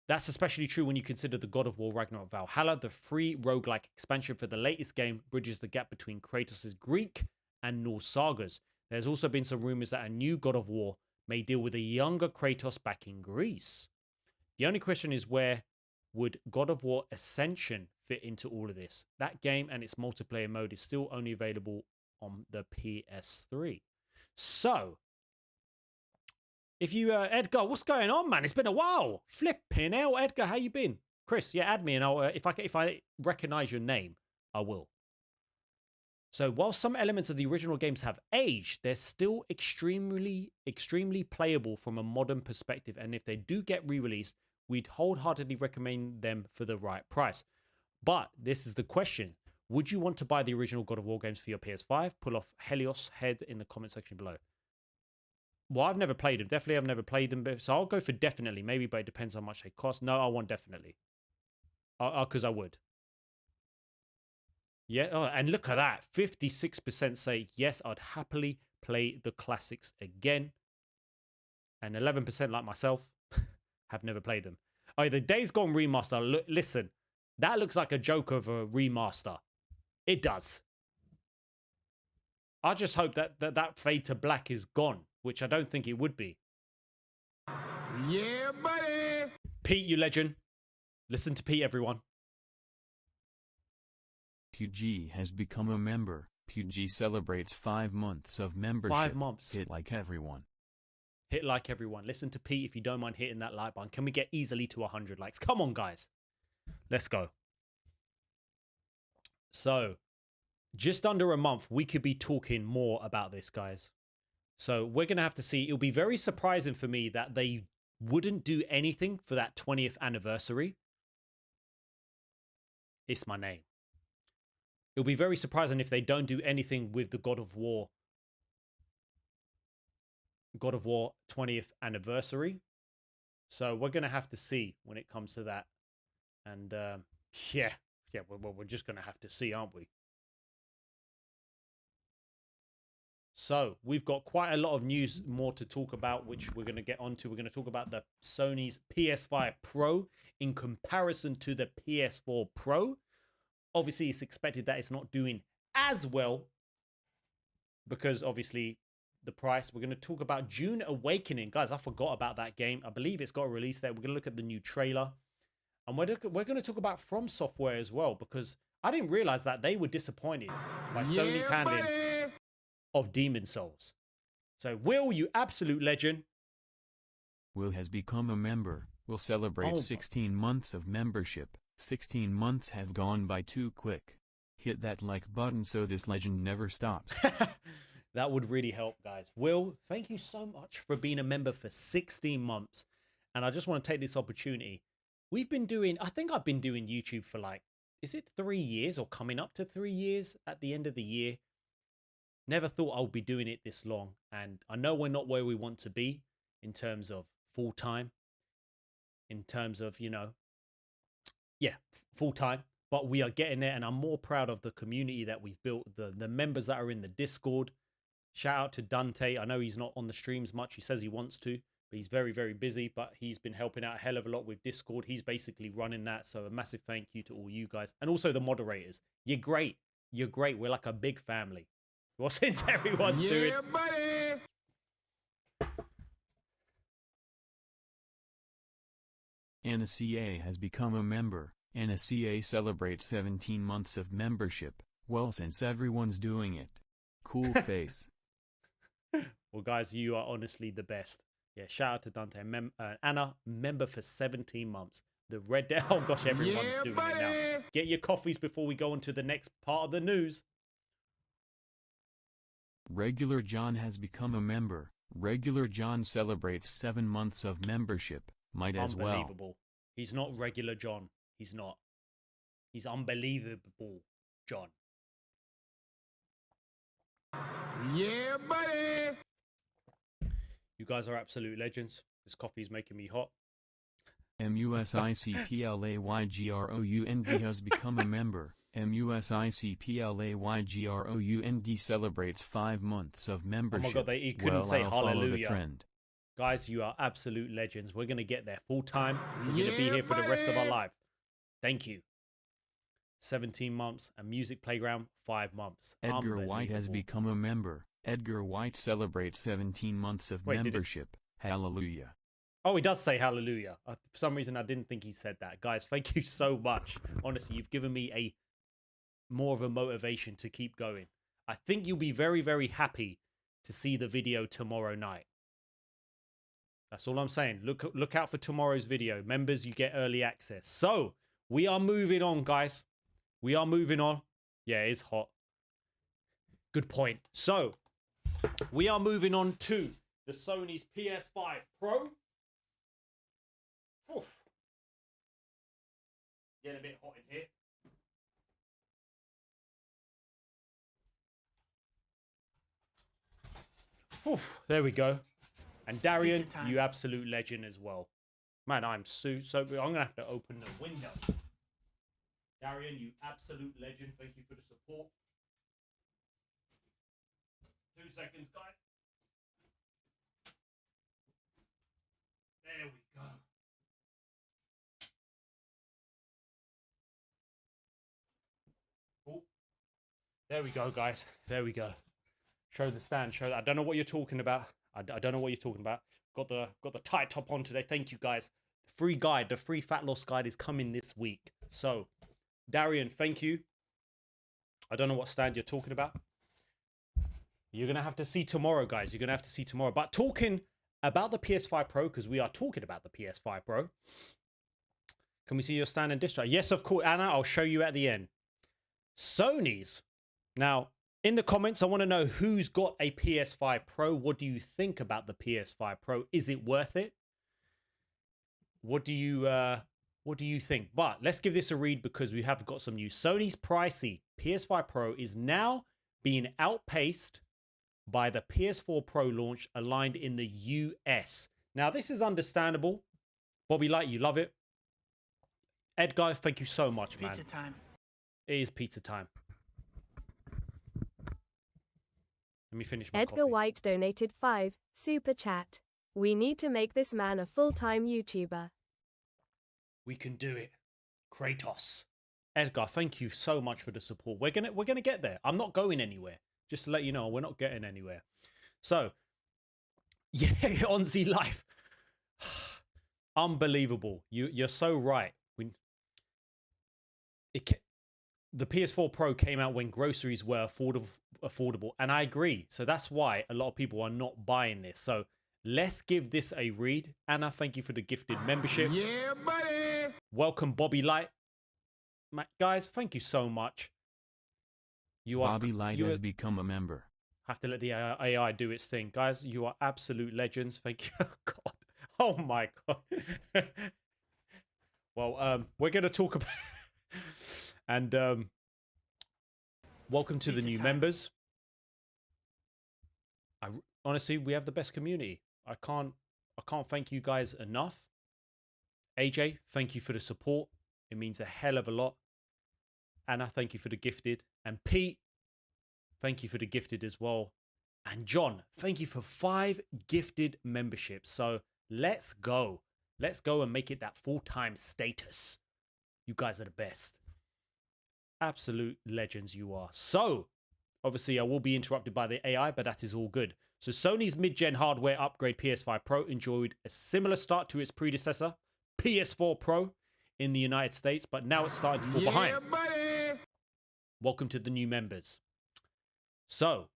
That's especially true when you consider the God of War Ragnarok Valhalla. The free roguelike expansion for the latest game bridges the gap between Kratos' Greek and Norse sagas. There's also been some rumors that a new God of War may deal with a younger Kratos back in Greece. The only question is, where would God of War Ascension fit into all of this? That game and its multiplayer mode is still only available on the PS3. So, if you, Edgar, what's going on, man? It's been a while. Flipping hell, Edgar, how you been? Chris, yeah, add me, and I'll if I recognize your name, I will. So while some elements of the original games have aged, they're still extremely playable from a modern perspective. And if they do get re-released, we'd wholeheartedly recommend them for the right price. But this is the question. Would you want to buy the original God of War games for your PS5? Pull off Helios head in the comment section below. Well, I've never played them. Definitely, I've never played them. So I'll go for definitely. Maybe, but it depends how much they cost. No, I want definitely. Because I would. Yeah, oh, and look at that. 56% say, yes, I'd happily play the classics again. And 11%, like myself, have never played them. Oh, the Days Gone remaster. Look, listen, that looks like a joke of a remaster. It does. I just hope that fade to black is gone, which I don't think it would be. Yeah, buddy. Pete, you legend. Listen to Pete, everyone. PUBG has become a member. PUBG celebrates 5 months of membership. 5 months. Hit like everyone. Hit like everyone. Listen to Pete if you don't mind hitting that like button. Can we get easily to 100 likes? Come on, guys. Let's go. So, just under a month, we could be talking more about this, guys. So, we're going to have to see. It'll be very surprising for me that they wouldn't do anything for that 20th anniversary. It's my name. It'll be very surprising if they don't do anything with the God of War 20th anniversary. So we're going to have to see when it comes to that. And yeah, we're just going to have to see, aren't we? So we've got quite a lot of news more to talk about, which we're going to get onto. We're going to talk about the Sony's PS5 Pro in comparison to the PS4 Pro. Obviously, it's expected that it's not doing as well because obviously the price. We're going to talk about Dune Awakening. Guys, I forgot about that game. I believe it's got a release there. We're going to look at the new trailer. And we're going to talk about FromSoftware as well, because I didn't realize that they were disappointed by Sony's handling of Demon Souls. So, Will, you absolute legend. Will has become a member. Will celebrate 16 months of membership. 16 months have gone by too quick. Hit that like button so this legend never stops. That would really help, guys. Will, thank you so much for being a member for 16 months. And I just want to take this opportunity. We've been doing, I think I've been doing YouTube for like, is it 3 years or coming up to 3 years at the end of the year? Never thought I would be doing it this long. And I know we're not where we want to be in terms of full time, in terms of, you know, yeah, full time. But we are getting there, and I'm more proud of the community that we've built, the members that are in the Discord. Shout out to Dante. I know he's not on the streams much. He says he wants to, but he's very, very busy. But he's been helping out a hell of a lot with Discord. He's basically running that. So a massive thank you to all you guys. And also the moderators. You're great. You're great. We're like a big family. Well, since everyone's doing... buddy. NCA has become a member. NCA celebrates 17 months of membership. Well, since everyone's doing it. Cool face. Well, guys, you are honestly the best. Yeah, shout out to Dante. Anna, member for 17 months. The Red Dead. Oh, gosh, everyone's doing it now. Get your coffees before we go on to the next part of the news. Regular John has become a member. Regular John celebrates 7 months of membership. Might as well. Unbelievable. He's not regular John. He's not. He's unbelievable John. Yeah, buddy. You guys are absolute legends. This coffee is making me hot. MUSICPLAYGROUND has become a member. MUSICPLAYGROUND celebrates 5 months of membership. Oh my God, he couldn't say I'll follow the hallelujah. trend. Guys, you are absolute legends. We're going to get there full time. We're going to be here for the rest of our life. Thank you. 17 months, and Music Playground, 5 months. Edgar White has become a member. Edgar White celebrates 17 months of membership. Hallelujah. Oh, he does say hallelujah. For some reason, I didn't think he said that. Guys, thank you so much. Honestly, you've given me more of a motivation to keep going. I think you'll be very, very happy to see the video tomorrow night. That's all I'm saying. Look out for tomorrow's video. Members, you get early access. So, we are moving on, guys. We are moving on. Yeah, it's hot. Good point. So, we are moving on to the Sony's PS5 Pro. Oof. Getting a bit hot in here. Oof, there we go. And Darian, you absolute legend as well. Man, I'm so I'm gonna have to open the window. Darian, you absolute legend. Thank you for the support. 2 seconds, guys. There we go. Oh, there we go, guys. There we go. Show the stand. Show that. I don't know what you're talking about. I don't know what you're talking about. Got the tight top on today. Thank you, guys. The free guide, the free fat loss guide is coming this week. So, Darian, thank you. I don't know what stand you're talking about. You're going to have to see tomorrow, guys. You're going to have to see tomorrow. But talking about the PS5 Pro, because we are talking about the PS5 Pro. Can we see your stand and disk drive? Yes, of course, Anna. I'll show you at the end. Sony's. Now, in the comments, I want to know who's got a PS5 Pro. What do you think about the PS5 Pro? Is it worth it? What do you think? But let's give this a read because we have got some news. Sony's pricey PS5 Pro is now being outpaced by the PS4 Pro launch aligned in the US. Now, this is understandable. Bobby Light, you love it. Edgar, thank you so much, man. Pizza time. It is pizza time. Let me finish my Edgar coffee. White donated 5 super chat. We need to make this man a full-time YouTuber. We can do it. Kratos. Edgar, thank you so much for the support. We're gonna get there. I'm not going anywhere. Just to let you know, we're not getting anywhere. So, yeah, on Z Life. Unbelievable. You're so right. The PS4 Pro came out when groceries were affordable, and I agree. So that's why a lot of people are not buying this. So let's give this a read. Anna, thank you for the gifted membership. Yeah, buddy. Welcome, Bobby Light. Guys, thank you so much. You are Bobby Light has become a member. have to let the AI do its thing. Guys, you are absolute legends. Thank you. God. Oh my God. Well, we're going to talk about and welcome to the new members. Honestly, we have the best community. I can't thank you guys enough. AJ, thank you for the support. It means a hell of a lot. Anna, thank you for the gifted. And Pete, thank you for the gifted as well. And John, thank you for 5 gifted memberships. So let's go. Let's go and make it that full-time status. You guys are the best. Absolute legends you are. So, obviously, I will be interrupted by the AI, but that is all good. So Sony's mid-gen hardware upgrade PS5 Pro enjoyed a similar start to its predecessor, PS4 Pro, in the United States, but now it's starting to fall behind. Buddy. Welcome to the new members. So,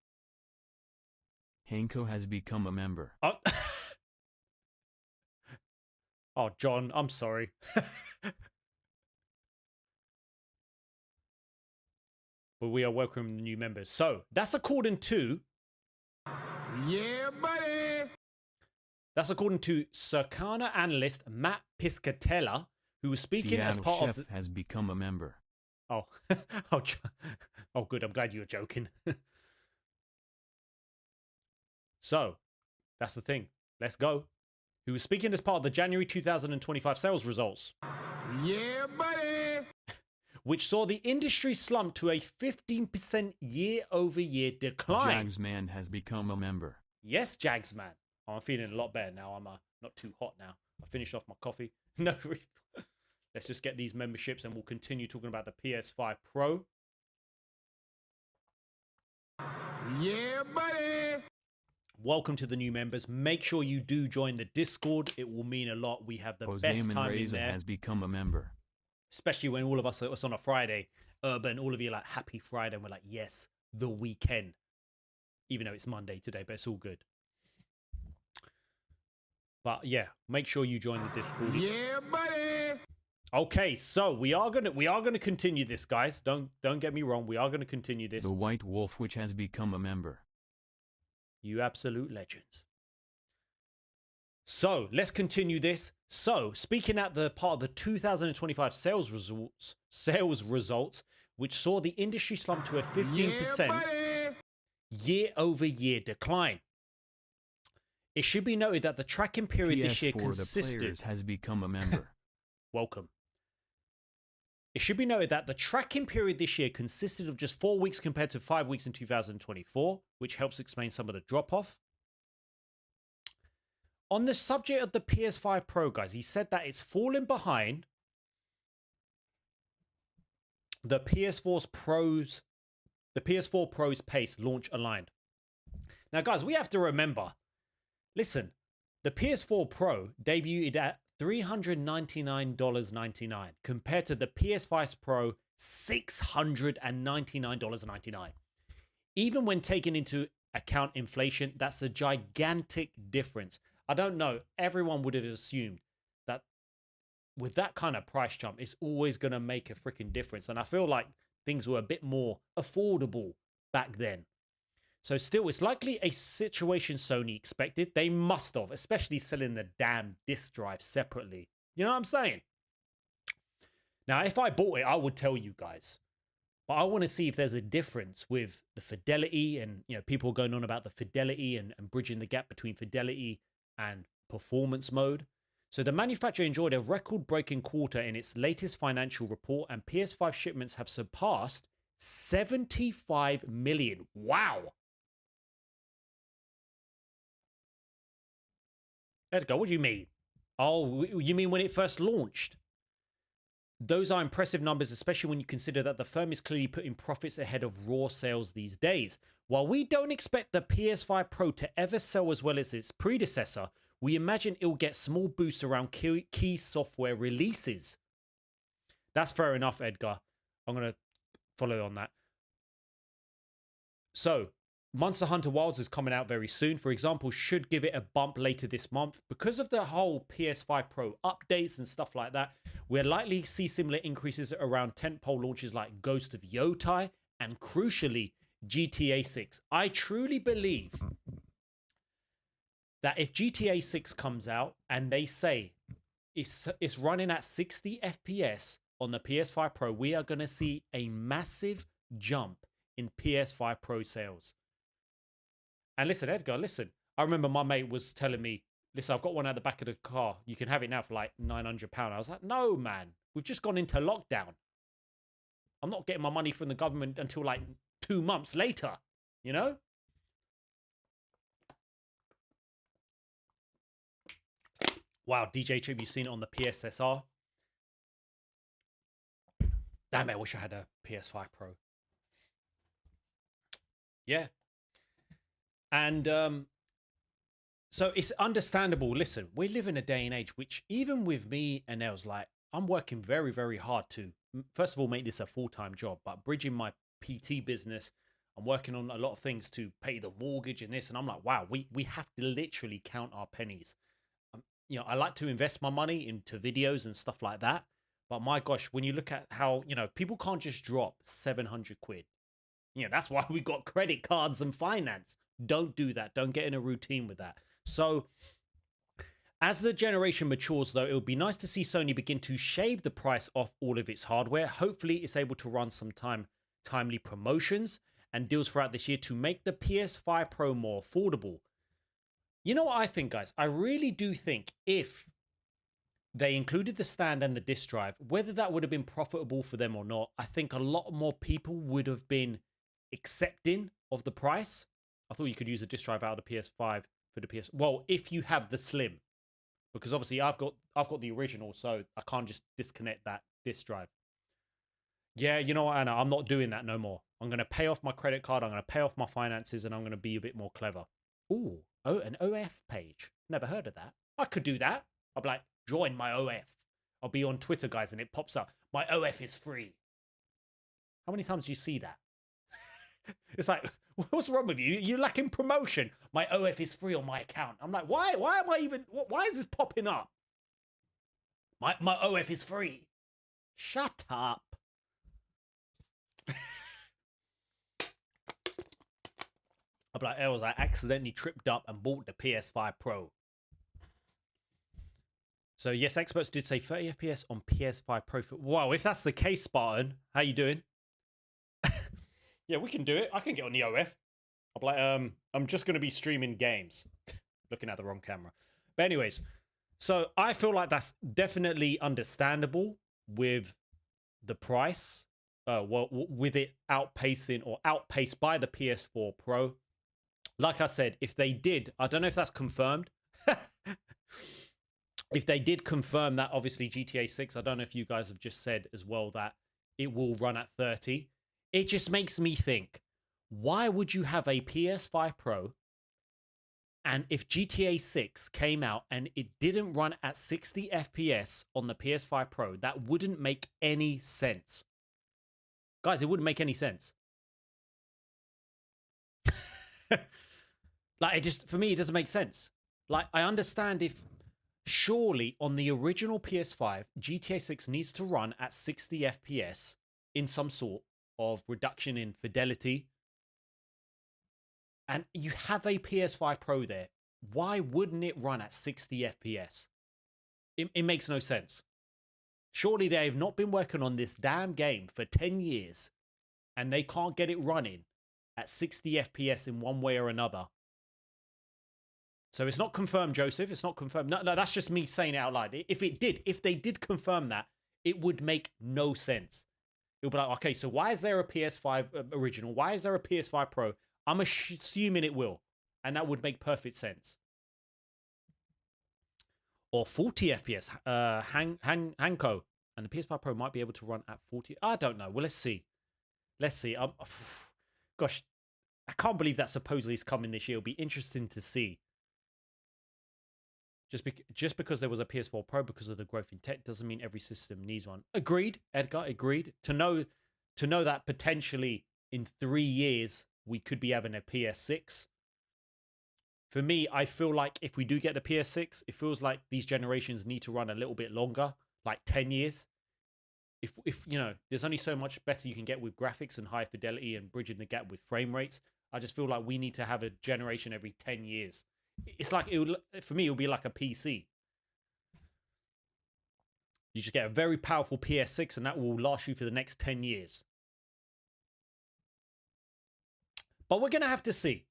Hanko has become a member. Oh, John, I'm sorry. But we are welcoming the new members. So, that's according to... Yeah, buddy. That's according to Circana analyst Matt Piscatella, who was speaking Seattle as part Chef of the... has become a member. Oh, oh, good. I'm glad you were joking. So, that's the thing. Let's go. Who was speaking as part of the January 2025 sales results. Yeah, buddy. Which saw the industry slump to a 15% year-over-year decline. Jagsman has become a member. Yes, Jagsman. Oh, I'm feeling a lot better now. I'm not too hot now. I finished off my coffee. No, let's just get these memberships and we'll continue talking about the PS5 Pro. Yeah, buddy. Welcome to the new members. Make sure you do join the Discord. It will mean a lot. We have the best time in there. has become a member. Especially when all of us, it's on a Friday. Urban, all of you are like, happy Friday. And we're like, yes, the weekend. Even though it's Monday today, but it's all good. But yeah, make sure you join the Discord. Yeah, buddy. Okay, so we are gonna continue this, guys. Don't get me wrong. We are gonna continue this. The White Wolf, which has become a member. You absolute legends. So let's continue this. So speaking at the part of the 2025 sales results, which saw the industry slump to a 15% year-over-year decline. It should be noted that the tracking period this year consisted... has become a member. Welcome. It should be noted that the tracking period this year consisted of just 4 weeks compared to 5 weeks in 2024, which helps explain some of the drop-off. On the subject of the PS5 Pro, guys, he said that it's fallen behind the PS4 Pro's pace launch aligned. Now, guys, we have to remember, listen, the PS4 Pro debuted at $399.99 compared to the PS5 Pro $699.99. Even when taking into account inflation, that's a gigantic difference. I don't know, everyone would have assumed that with that kind of price jump, it's always going to make a freaking difference. And I feel like things were a bit more affordable back then. So still, it's likely a situation Sony expected. They must have, especially selling the damn disc drive separately. You know what I'm saying? Now, if I bought it, I would tell you guys. But I want to see if there's a difference with the fidelity and, you know, people going on about the fidelity and bridging the gap between fidelity and performance mode. So the manufacturer enjoyed a record-breaking quarter in its latest financial report, and PS5 shipments have surpassed 75 million. Wow. Edgar, what do you mean? Oh, you mean when it first launched? Those are impressive numbers, especially when you consider that the firm is clearly putting profits ahead of raw sales these days. While we don't expect the PS5 Pro to ever sell as well as its predecessor, we imagine it'll get small boosts around key software releases. That's fair enough, Edgar. I'm going to follow on that. So, Monster Hunter Wilds is coming out very soon, for example, should give it a bump later this month. Because of the whole PS5 Pro updates and stuff like that, we're likely to see similar increases around tentpole launches like Ghost of Yotai and, crucially, GTA 6. I truly believe that if GTA 6 comes out and they say it's running at 60 FPS on the PS5 Pro, we are going to see a massive jump in PS5 Pro sales. And listen, Edgar, listen. I remember my mate was telling me, listen, I've got one at the back of the car. You can have it now for like £900. I was like, no, man. We've just gone into lockdown. I'm not getting my money from the government until like 2 months later, you know? Wow, DJ Chip, you've seen it on the PSSR. Damn it, I wish I had a PS5 Pro. Yeah. And so it's understandable. Listen, we live in a day and age which, even with me and Els, like, I'm working very, very hard to, first of all, make this a full-time job, but bridging my PT business, I'm working on a lot of things to pay the mortgage and this, and I'm like, wow, we have to literally count our pennies. You know, I like to invest my money into videos and stuff like that, but my gosh, when you look at how, you know, people can't just drop 700 quid. You know, that's why we got credit cards and finance. Don't do that. Don't get in a routine with that. So as the generation matures, though, it would be nice to see Sony begin to shave the price off all of its hardware. Hopefully, it's able to run some timely promotions and deals throughout this year to make the PS5 Pro more affordable. You know what I think, guys? I really do think if they included the stand and the disc drive, whether that would have been profitable for them or not, I think a lot more people would have been accepting of the price. I thought you could use a disc drive out of the PS5 for the PS. Well, if you have the Slim, because obviously I've got the original, so I can't just disconnect that disc drive. Yeah, you know what, Anna, I'm not doing that no more. I'm going to pay off my credit card, I'm going to pay off my finances, and I'm going to be a bit more clever. Ooh, oh, an OF page. Never heard of that. I could do that. I'll be like, join my OF. I'll be on Twitter, guys, and it pops up. My OF is free. How many times do you see that? It's like, what's wrong with you? You're lacking promotion. My OF is free on my account. I'm like, why am I even, why is this popping up? My OF is free. Shut up. I'm like, I accidentally tripped up and bought the PS5 Pro. So yes, experts did say 30 FPS on PS5 Pro. Wow, if that's the case, Spartan, how you doing? Yeah, we can do it. I can get on the OF. I'm like, I'm just going to be streaming games. Looking at the wrong camera. But anyways, so I feel like that's definitely understandable with the price. Well, with it outpacing or outpaced by the PS4 Pro. Like I said, if they did, I don't know if that's confirmed. If they did confirm that, obviously GTA 6, I don't know if you guys have just said as well that it will run at 30. It just makes me think, why would you have a PS5 Pro and if GTA 6 came out and it didn't run at 60 FPS on the PS5 Pro, that wouldn't make any sense. Guys, it wouldn't make any sense. Like, it just, for me, it doesn't make sense. Like, I understand if, surely on the original PS5, GTA 6 needs to run at 60 FPS in some sort of reduction in fidelity. And you have a PS5 Pro there. Why wouldn't it run at 60 FPS? It makes no sense. Surely they have not been working on this damn game for 10 years and they can't get it running at 60 FPS in one way or another. So it's not confirmed, Joseph. It's not confirmed. No, that's just me saying it out loud. If they did confirm that, it would make no sense. It would be like, okay, so why is there a PS5 original? Why is there a PS5 Pro? I'm assuming it will. And that would make perfect sense. Or 40 FPS. Hanko. And the PS5 Pro might be able to run at 40. I don't know. Well, let's see. Let's see. Gosh, I can't believe that supposedly is coming this year. It'll be interesting to see. Just because there was a PS4 Pro, because of the growth in tech, doesn't mean every system needs one. Agreed, Edgar, agreed. To know that potentially in 3 years we could be having a PS6. For me, I feel like if we do get the PS6, it feels like these generations need to run a little bit longer, like 10 years. If you know, there's only so much better you can get with graphics and high fidelity and bridging the gap with frame rates. I just feel like we need to have a generation every 10 years. It's like, for me, it would be like a PC. You should get a very powerful PS6 and that will last you for the next 10 years. But we're going to have to see.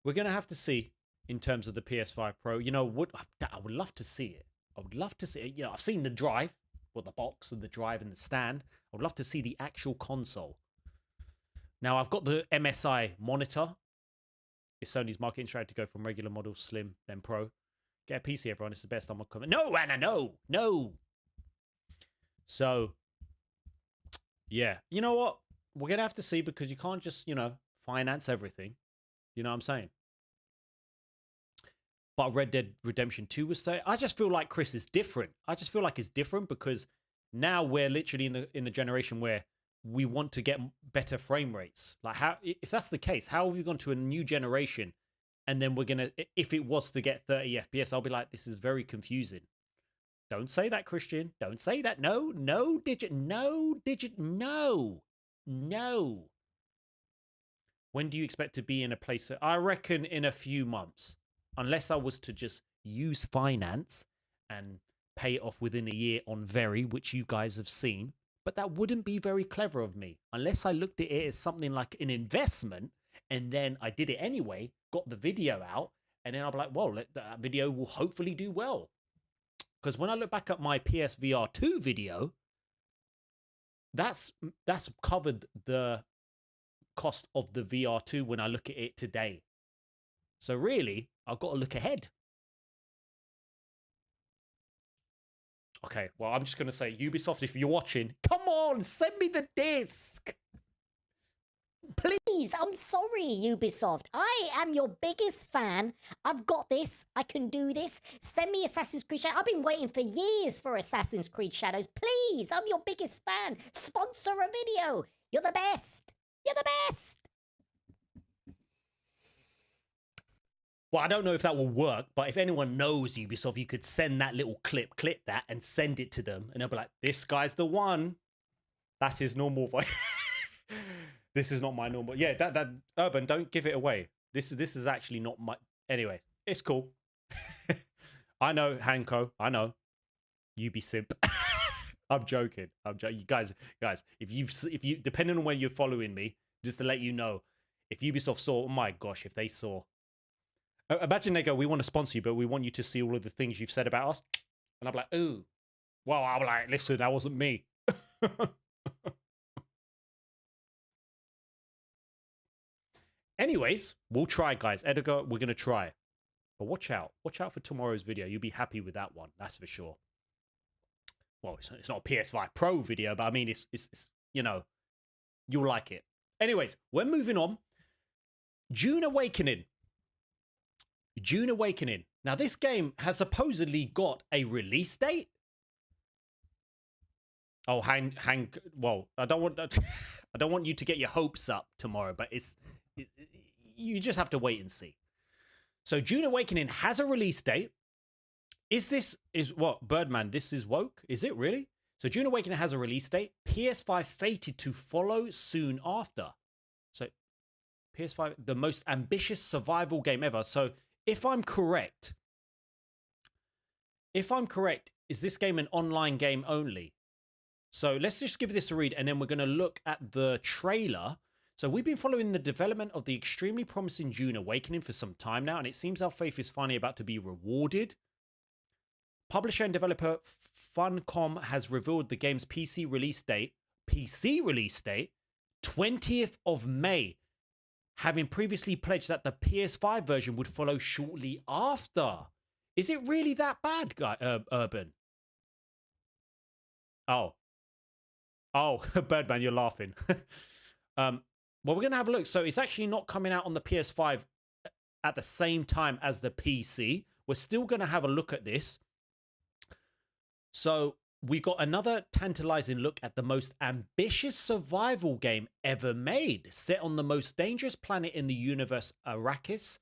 We're going to have to see in terms of the PS5 Pro. You know, I would love to see it. I would love to see it. You know, I've seen the drive, or the box and the drive and the stand. I would love to see the actual console. Now, I've got the MSI monitor. It's Sony's marketing strategy to go from regular model, slim, then pro. Get a PC, everyone. It's the best. I'm not coming. No, Anna, no. So, yeah. You know what? We're going to have to see because you can't just, you know, finance everything. You know what I'm saying? But Red Dead Redemption 2 was there. I just feel like Chris is different. I just feel like it's different because now we're literally in the generation where we want to get better frame rates. Like, how, if that's the case, how have we gone to a new generation and then we're gonna, if it was to get 30 FPS, I'll be like, this is very confusing. Don't say that, Christian. Don't say that. No, Digit. No. When do you expect to be in a place? I reckon in a few months. Unless I was to just use finance and pay it off within a year on Very, which you guys have seen. But that wouldn't be very clever of me. Unless I looked at it as something like an investment and then I did it anyway, got the video out, and then I'll be like, well, that video will hopefully do well. Because when I look back at my PSVR 2 video, that's covered the cost of the VR2 when I look at it today. So really, I've got to look ahead. Okay, well, I'm just going to say, Ubisoft, if you're watching, come on, send me the disc. Please, I'm sorry, Ubisoft. I am your biggest fan. I've got this. I can do this. Send me Assassin's Creed Shadows. I've been waiting for years for Assassin's Creed Shadows. Please, I'm your biggest fan. Sponsor a video. You're the best. You're the best. Well, I don't know if that will work, but if anyone knows Ubisoft, you could send that little clip that and send it to them. And they'll be like, this guy's the one. That is normal voice. This is not my normal. Yeah, that Urban, don't give it away. This is actually not my. Anyway, it's cool. I know, Hanko. I know. Ubi simp. I'm joking. You guys, if you depending on where you're following me, just to let you know, if Ubisoft saw, oh my gosh, if they saw. Imagine they go, we want to sponsor you, but we want you to see all of the things you've said about us. And I'm like, ooh. Well, I'm like, listen, that wasn't me. Anyways, we'll try, guys. Edgar, we're going to try. But watch out. Watch out for tomorrow's video. You'll be happy with that one. That's for sure. Well, it's not a PS5 Pro video, but I mean, it's you know, you'll like it. Anyways, we're moving on. Dune Awakening. Dune Awakening. Now, this game has supposedly got a release date. Oh, well, I don't want you to get your hopes up tomorrow, but you just have to wait and see. So, Dune Awakening has a release date. Is what, Birdman, this is woke? Is it really? So, Dune Awakening has a release date. PS5 fated to follow soon after. So, PS5, the most ambitious survival game ever. So, if I'm correct, is this game an online game only? So let's just give this a read and then we're going to look at the trailer. So we've been following the development of the extremely promising Dune Awakening for some time now, and it seems our faith is finally about to be rewarded. Publisher and developer Funcom has revealed the game's PC release date, 20th of May. Having previously pledged that the PS5 version would follow shortly after. Is it really that bad, Urban? Oh, Birdman, you're laughing. Well, we're going to have a look. So it's actually not coming out on the PS5 at the same time as the PC. We're still going to have a look at this. So we got another tantalizing look at the most ambitious survival game ever made, set on the most dangerous planet in the universe, Arrakis,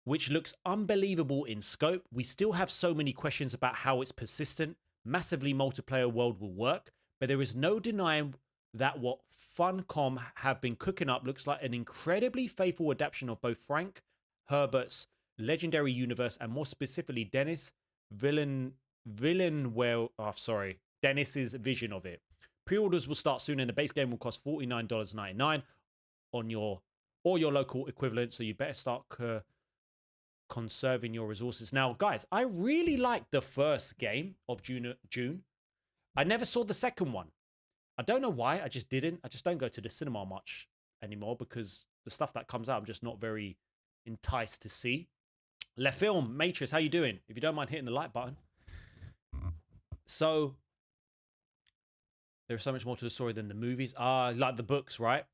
which looks unbelievable in scope. We still have so many questions about how its persistent, massively multiplayer world will work, but there is no denying that what Funcom have been cooking up looks like an incredibly faithful adaptation of both Frank Herbert's legendary universe and more specifically Dennis's vision of it. Pre-orders will start soon and the base game will cost $49.99 on your local equivalent, so you better start conserving your resources. Now, guys, I really liked the first game of June. I never saw the second one. I don't know why. I just didn't. I just don't go to the cinema much anymore because the stuff that comes out, I'm just not very enticed to see. Le Film, Matrix, how you doing? If you don't mind hitting the like button. So, there's so much more to the story than the movies. Like the books, right?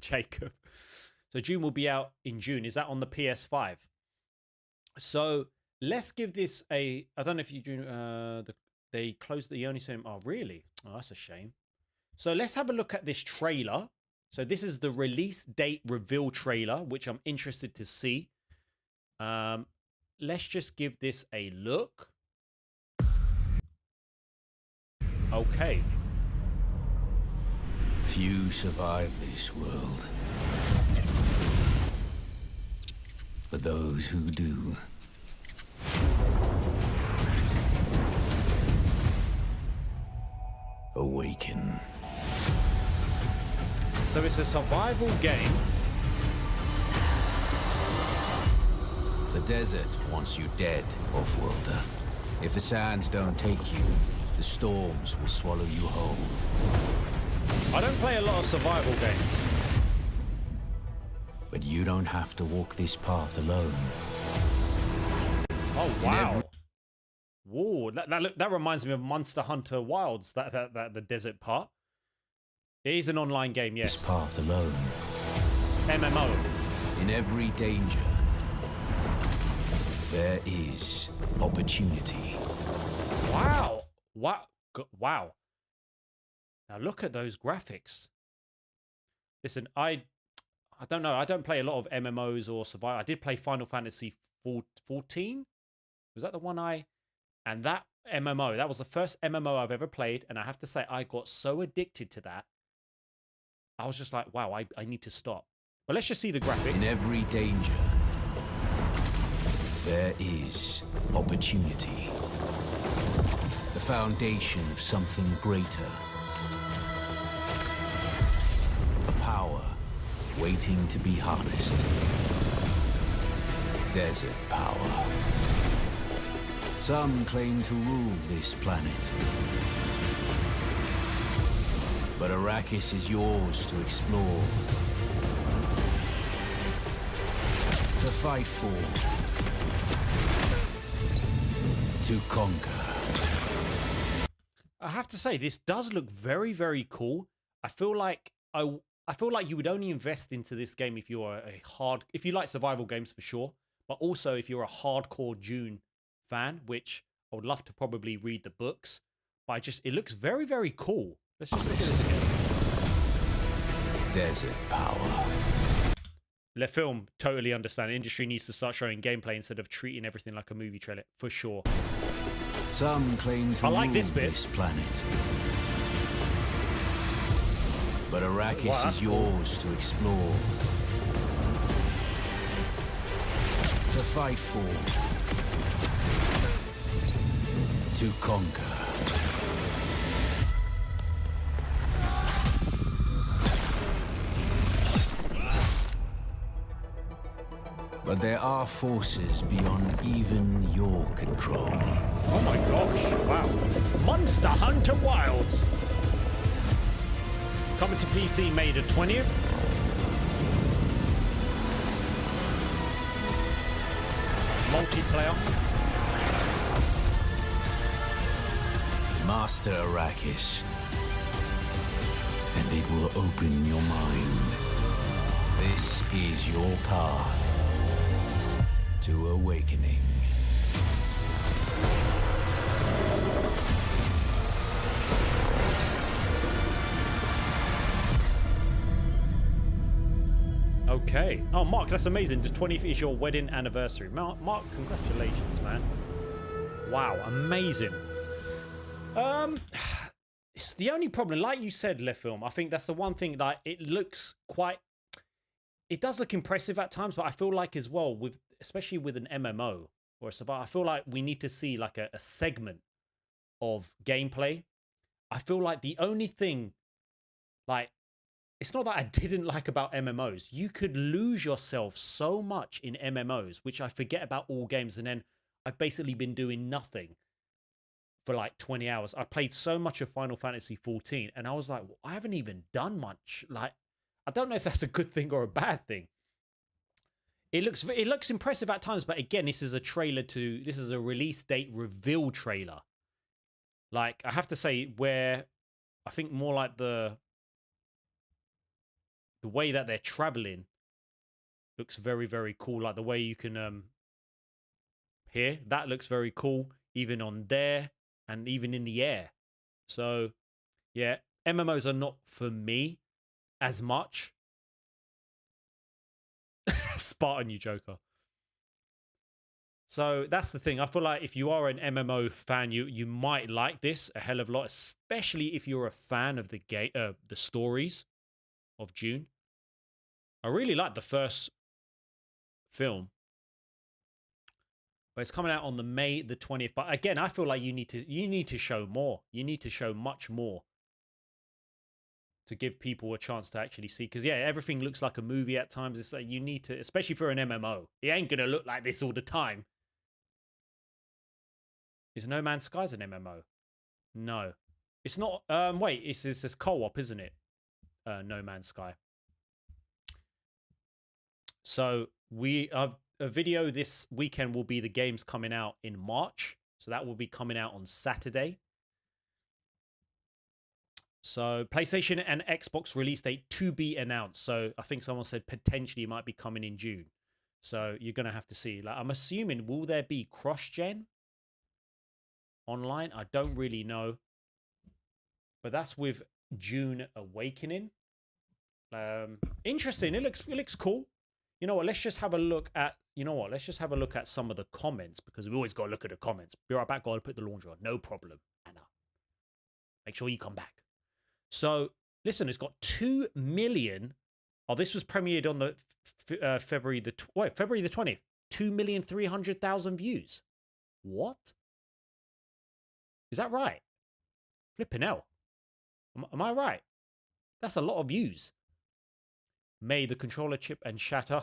Jacob. So June will be out in June. Is that on the PS5? So let's give this a. I don't know if you do. They closed the only cinema. Oh, really? Oh, that's a shame. So let's have a look at this trailer. So this is the release date reveal trailer, which I'm interested to see. Let's just give this a look. Okay. Few survive this world. But those who do awaken. So it's a survival game. The desert wants you dead, off-worlder. If the sands don't take you, the storms will swallow you whole. I don't play a lot of survival games. But you don't have to walk this path alone. Oh, wow. Whoa, that reminds me of Monster Hunter Wilds, the desert part. It is an online game, yes. This path alone. MMO. In every danger, there is opportunity. Wow. Wow. Now look at those graphics. Listen, I don't know. I don't play a lot of MMOs or survival. I did play Final Fantasy 14. Was that the one And that MMO, that was the first MMO I've ever played. And I have to say, I got so addicted to that. I was just like, wow, I need to stop. But let's just see the graphics. In every danger, there is opportunity. The foundation of something greater. A power waiting to be harnessed. Desert power. Some claim to rule this planet. But Arrakis is yours to explore. To fight for. To conquer. I have to say, this does look very, very cool. I feel like you would only invest into this game if you are if you like survival games for sure, but also if you're a hardcore Dune fan, which I would love to probably read the books. But it looks very, very cool. Let's just look at this game. Desert power. Le Film, totally understand. The industry needs to start showing gameplay instead of treating everything like a movie trailer, for sure. Some claim to like rule this bit. this planet. But Arrakis is yours to explore. To fight for. To conquer. But there are forces beyond even your control. Oh my gosh, wow. Monster Hunter Wilds. Coming to PC May the 20th. Multiplayer. Master Arrakis. And it will open your mind. This is your path to awakening. Okay. Oh, Mark, that's amazing. The 20th is your wedding anniversary. Mark, congratulations, man. Wow, amazing. It's the only problem, like you said, Left Film. I think that's the one thing that it looks quite. It does look impressive at times, but I feel like as well, with especially with an MMO or a survival, I feel like we need to see like a segment of gameplay. I feel like the only thing, like, it's not that I didn't like about MMOs. You could lose yourself so much in MMOs, which I forget about all games, and then I've basically been doing nothing for like 20 hours. I played so much of Final Fantasy 14, and I was like, well, I haven't even done much. Like, I don't know if that's a good thing or a bad thing. It looks impressive at times, but again, this is a release date reveal trailer. Like, I have to say, where I think more like the way that they're traveling looks very, very cool. Like the way you can here, that looks very cool, even on there and even in the air. So yeah, MMOs are not for me as much. Spartan, you joker. So that's the thing. I feel like if you are an MMO fan, you might like this a hell of a lot, especially if you're a fan of the game, the stories of Dune. I really like the first film, but it's coming out on the May the 20th. But again, I feel like you need to show more. You need to show much more to give people a chance to actually see. Because yeah, everything looks like a movie at times. It's like you need to, especially for an MMO. It ain't gonna look like this all the time. Is No Man's Sky's an MMO? No, it's not. Wait, it's this co-op, isn't it? No Man's Sky. So a video this weekend will be the games coming out in March. So that will be coming out on Saturday. So PlayStation and Xbox release date to be announced. So I think someone said potentially it might be coming in June. So you're going to have to see. Like, I'm assuming, will there be cross-gen online? I don't really know. But that's with Dune Awakening. Interesting. It looks cool. You know what? Let's just have a look at. Let's just have a look at some of the comments, because we always got to look at the comments. Be right back. Got to put the laundry on. No problem, Anna. Make sure you come back. So listen, it's got 2 million. Oh, this was premiered on the February the 20th. 2,300,000 views. What? Is that right? Flipping hell. Am I right? That's a lot of views. May the controller chip and shatter.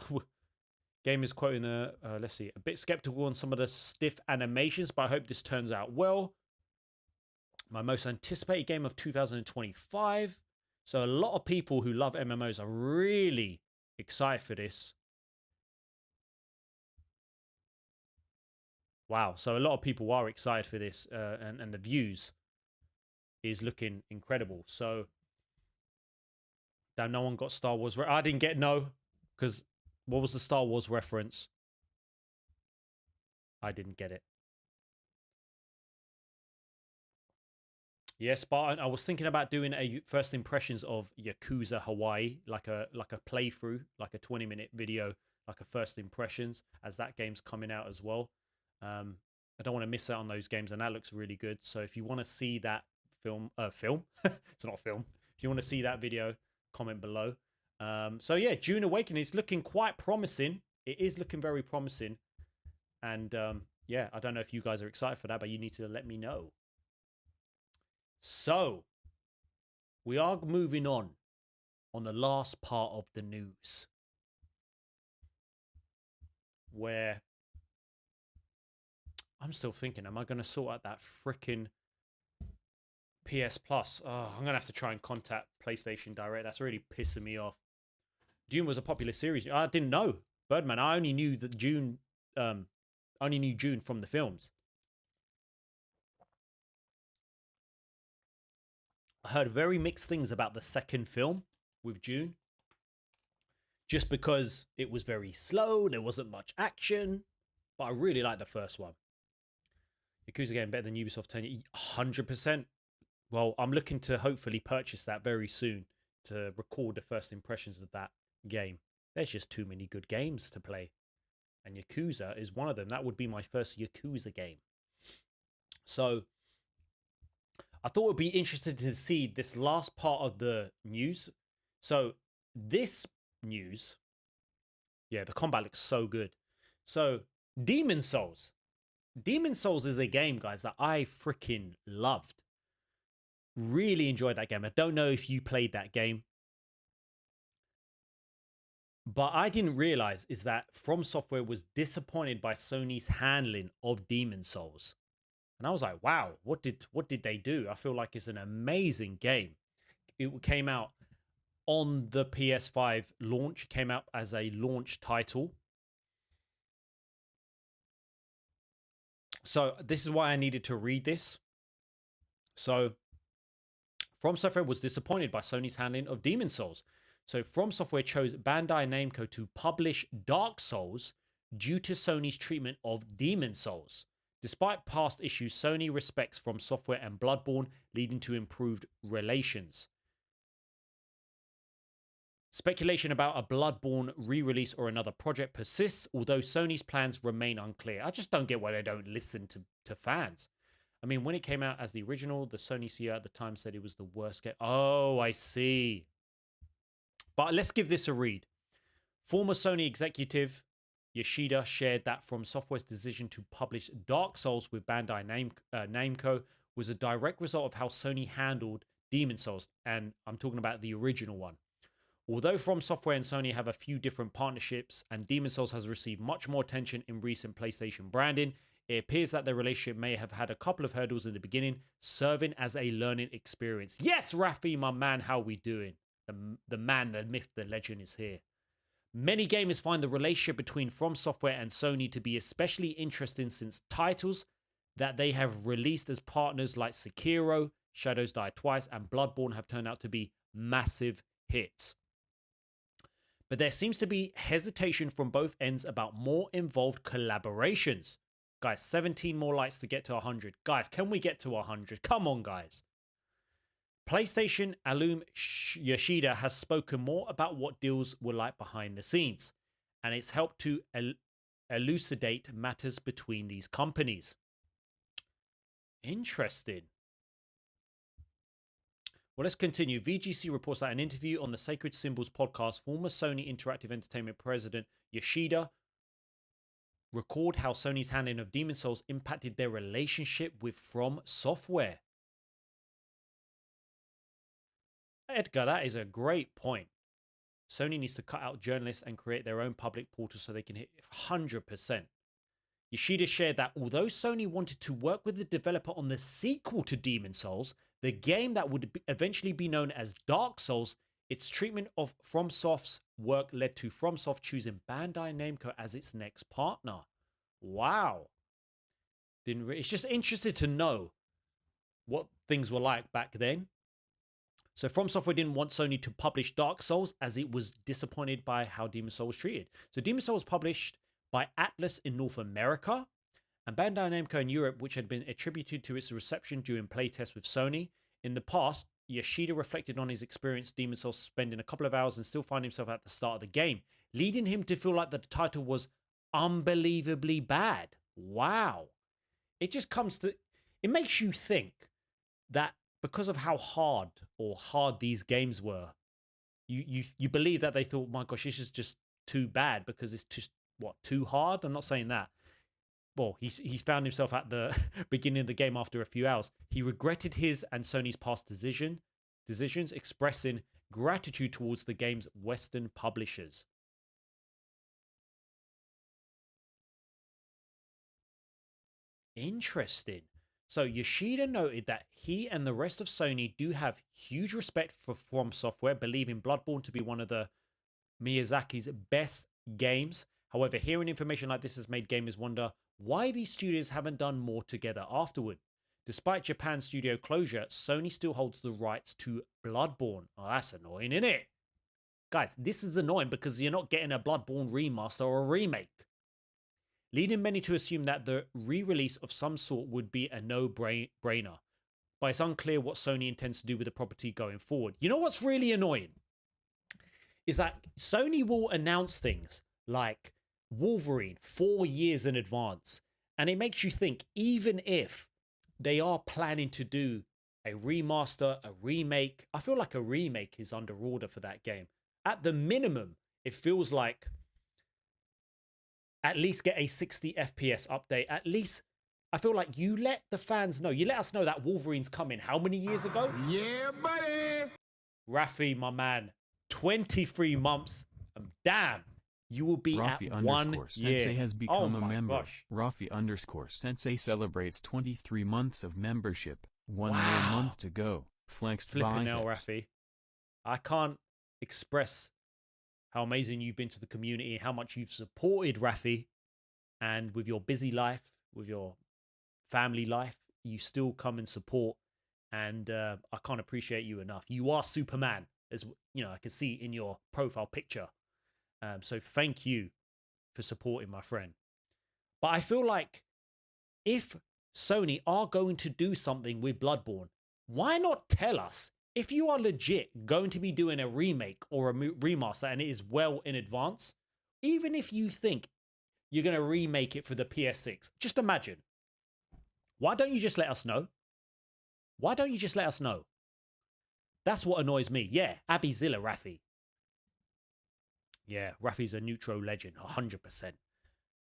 Game is quoting the, let's see, a bit skeptical on some of the stiff animations, but I hope this turns out well. My most anticipated game of 2025. So a lot of people who love MMOs are really excited for this. Wow. So a lot of people are excited for this, and the views is looking incredible. So no one got Star Wars. I didn't get no, because what was the Star Wars reference? I didn't get it. Yeah, Spartan. I was thinking about doing a first impressions of Yakuza Hawaii, like a playthrough, like a 20-minute video, like a first impressions, as that game's coming out as well. I don't want to miss out on those games, and that looks really good. So if you want to see that film, it's not a film. If you want to see that video, comment below. So yeah, Dune Awakening is looking quite promising. It is looking very promising. And yeah, I don't know if you guys are excited for that, but you need to let me know. So we are moving on the last part of the news, where I'm still thinking, am I going to sort out that freaking PS Plus? Oh, I'm going to have to try and contact PlayStation Direct. That's really pissing me off. Dune was a popular series. I didn't know. Birdman, I only knew that Dune, Dune from the films. I heard very mixed things about the second film with Dune. Just because it was very slow, there wasn't much action. But I really liked the first one. Yakuza game better than Ubisoft 10. 100%. Well, I'm looking to hopefully purchase that very soon to record the first impressions of that game. There's just too many good games to play. And Yakuza is one of them. That would be my first Yakuza game. So I thought it would be interesting to see this last part of the news. So this news, yeah, the combat looks so good. So Demon Souls. Demon Souls is a game, guys, that I freaking loved. Really enjoyed that game. I don't know if you played that game. But I didn't realize is that FromSoftware was disappointed by Sony's handling of Demon Souls. And I was like, wow, what did they do? I feel like it's an amazing game. It came out on the PS5 launch. It came out as a launch title. So this is why I needed to read this. So FromSoftware was disappointed by Sony's handling of Demon Souls. So FromSoftware chose Bandai Namco to publish Dark Souls due to Sony's treatment of Demon Souls. Despite past issues, Sony respects FromSoftware and Bloodborne, leading to improved relations. Speculation about a Bloodborne re-release or another project persists, although Sony's plans remain unclear. I just don't get why they don't listen to fans. I mean, when it came out as the original, the Sony CEO at the time said it was the worst game. Oh, I see. But let's give this a read. Former Sony executive Yoshida shared that FromSoftware's decision to publish Dark Souls with Bandai Namco was a direct result of how Sony handled Demon Souls, and I'm talking about the original one. Although FromSoftware and Sony have a few different partnerships, and Demon Souls has received much more attention in recent PlayStation branding, it appears that their relationship may have had a couple of hurdles in the beginning, serving as a learning experience. Yes, Rafi, my man, how we doing? The man, the myth, the legend is here. Many gamers find the relationship between FromSoftware and Sony to be especially interesting since titles that they have released as partners like Sekiro, Shadows Die Twice, and Bloodborne have turned out to be massive hits. But there seems to be hesitation from both ends about more involved collaborations. Guys, 17 more likes to get to 100. Guys, can we get to 100? Come on, guys. PlayStation alum Yoshida has spoken more about what deals were like behind the scenes, and it's helped to elucidate matters between these companies. Interesting. Well, let's continue. VGC reports that an interview on the Sacred Symbols podcast, former Sony Interactive Entertainment president Yoshida record how Sony's handling of Demon Souls impacted their relationship with FromSoftware. Edgar, that is a great point. Sony needs to cut out journalists and create their own public portal so they can hit 100%. Yoshida shared that although Sony wanted to work with the developer on the sequel to Demon Souls, the game that would eventually be known as Dark Souls, its treatment of FromSoft's work led to FromSoft choosing Bandai Namco as its next partner. Wow. It's just interesting to know what things were like back then. So FromSoftware didn't want Sony to publish Dark Souls as it was disappointed by how Demon Souls was treated. So Demon Souls was published by Atlas in North America and Bandai Namco in Europe, which had been attributed to its reception during playtests with Sony. In the past, Yoshida reflected on his experience Demon Souls spending a couple of hours and still find himself at the start of the game, leading him to feel like the title was unbelievably bad. Wow. It just comes to, it makes you think that because of how hard these games were, you believe that they thought, my gosh, this is just too bad because it's just, what, too hard? I'm not saying that. Well, he's found himself at the beginning of the game after a few hours. He regretted his and Sony's past decisions, expressing gratitude towards the game's Western publishers. Interesting. So Yoshida noted that he and the rest of Sony do have huge respect for FromSoftware, believing Bloodborne to be one of the Miyazaki's best games. However, hearing information like this has made gamers wonder why these studios haven't done more together afterward. Despite Japan's studio closure, Sony still holds the rights to Bloodborne. Oh, that's annoying, isn't it? Guys, this is annoying because you're not getting a Bloodborne remaster or a remake. leading many to assume that the re-release of some sort would be a no-brainer. But it's unclear what Sony intends to do with the property going forward. You know what's really annoying? Is that Sony will announce things like Wolverine 4 years in advance. And it makes you think, even if they are planning to do a remaster, a remake, I feel like a remake is under order for that game. At the minimum, it feels like at least get a 60 FPS update. At least, I feel like you let the fans know. You let us know that Wolverine's coming how many years ago? Yeah, buddy. Rafi, my man, 23 months. Damn. You will be Rafi at 1 year. Sensei has become a member. Gosh. Rafi Sensei celebrates 23 months of membership. One more Wow. month to go. Flexed Flipping biceps. hell, Rafi. I can't express how amazing you've been to the community, how much you've supported Rafi, and with your busy life, with your family life, you still come and support, and I can't appreciate you enough. You are Superman, as you know, I can see in your profile picture. So thank you for supporting my friend. But I feel like if Sony are going to do something with Bloodborne, why not tell us? If you are legit going to be doing a remake or a remaster and it is well in advance, even if you think you're going to remake it for the PS6, just imagine. Why don't you just let us know? Why don't you just let us know? That's what annoys me. Yeah, Abbyzilla Rafi. Yeah, Rafi's a neutral legend, 100%.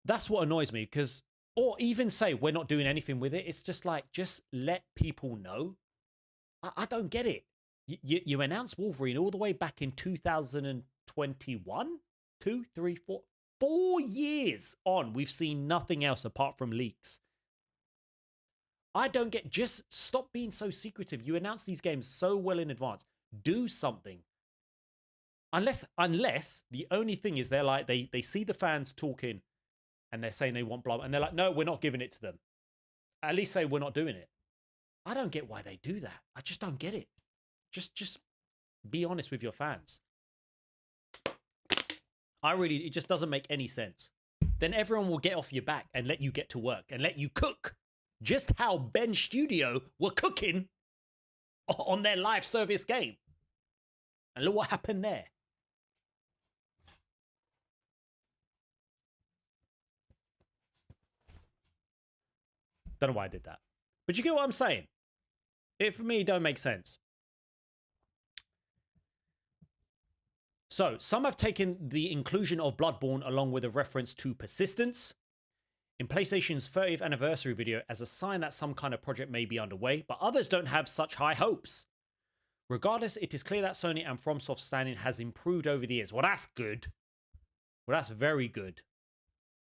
That's what annoys me, because, or even say we're not doing anything with it. It's just like, just let people know. I don't get it. You announced Wolverine all the way back in 2021? 2, 3, 4. 4 years on, we've seen nothing else apart from leaks. I don't get, just stop being so secretive. You announce these games so well in advance. Do something. Unless the only thing is they're like, they see the fans talking and they're saying they want blah, and they're like, no, we're not giving it to them. At least say we're not doing it. I don't get why they do that. I just don't get it. Just be honest with your fans. It just doesn't make any sense. Then everyone will get off your back and let you get to work and let you cook. Just how Ben Studio were cooking on their live service game. And look what happened there. Don't know why I did that. But you get what I'm saying? It, for me, don't make sense. So, some have taken the inclusion of Bloodborne along with a reference to persistence in PlayStation's 30th anniversary video as a sign that some kind of project may be underway, but others don't have such high hopes. Regardless, it is clear that Sony and FromSoft's standing has improved over the years. Well, that's good. Well, that's very good.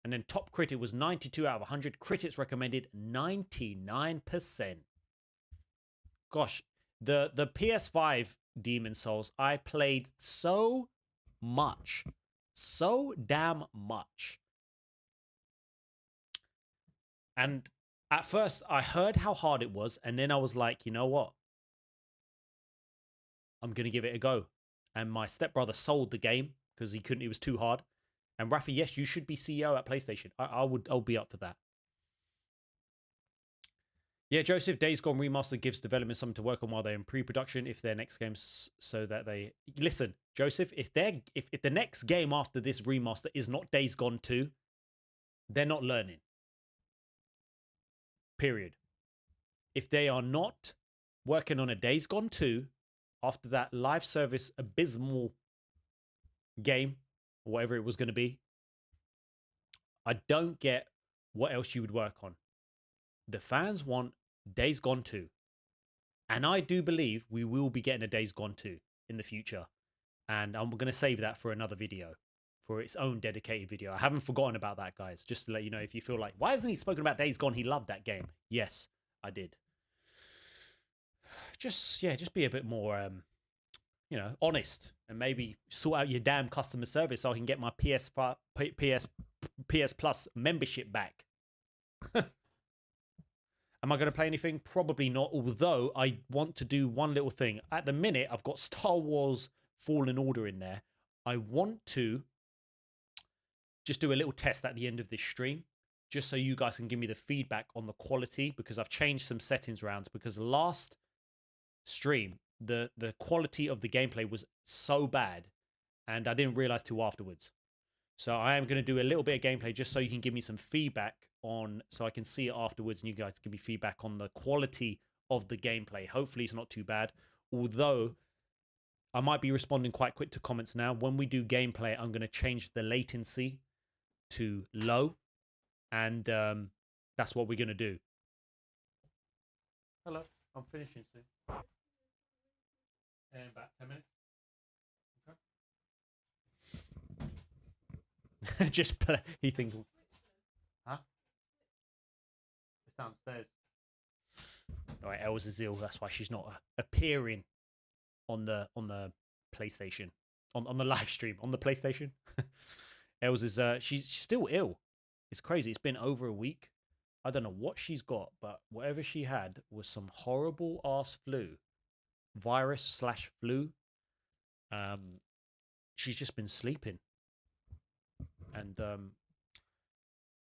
And then top critic was 92 out of 100. Critics recommended 99%. Gosh, the PS5 Demon Souls, I played so much. So damn much. And at first, I heard how hard it was. And then I was like, you know what? I'm going to give it a go. And my stepbrother sold the game because he couldn't, it was too hard. And Rafi, yes, you should be CEO at PlayStation. I'll be up for that. Yeah, Joseph, Days Gone Remastered gives development something to work on while they're in pre-production if their next game's so that they... Listen, Joseph, if the next game after this remaster is not Days Gone 2, they're not learning. Period. If they are not working on a Days Gone 2 after that live service abysmal game, or whatever it was going to be, I don't get what else you would work on. The fans want Days Gone 2. And I do believe we will be getting a Days Gone 2 in the future. And I'm going to save that for another video, for its own dedicated video. I haven't forgotten about that, guys. Just to let you know, if you feel like, why hasn't he spoken about Days Gone? He loved that game. Yes, I did. Just be a bit more, honest. And maybe sort out your damn customer service so I can get my PS Plus membership back. Am I going to play anything? Probably not, although I want to do one little thing. At the minute, I've got Star Wars Fallen Order in there. I want to just do a little test at the end of this stream just so you guys can give me the feedback on the quality, because I've changed some settings around, because last stream, the quality of the gameplay was so bad, and I didn't realize till afterwards. So I am going to do a little bit of gameplay just so you can give me some feedback on, so I can see it afterwards and you guys give me feedback on the quality of the gameplay. Hopefully it's not too bad, although I might be responding quite quick to comments now. When we do gameplay, I'm going to change the latency to low, and that's what we're going to do. Hello, I'm finishing soon. In about 10 minutes. Okay. Just play. He thinks, huh? It's downstairs. All right, Els is ill. That's why she's not appearing on the PlayStation, on the live stream on the PlayStation. Els is she's still ill. It's crazy. It's been over a week. I don't know what she's got, but whatever she had was some horrible ass flu, virus/flu. She's just been sleeping, and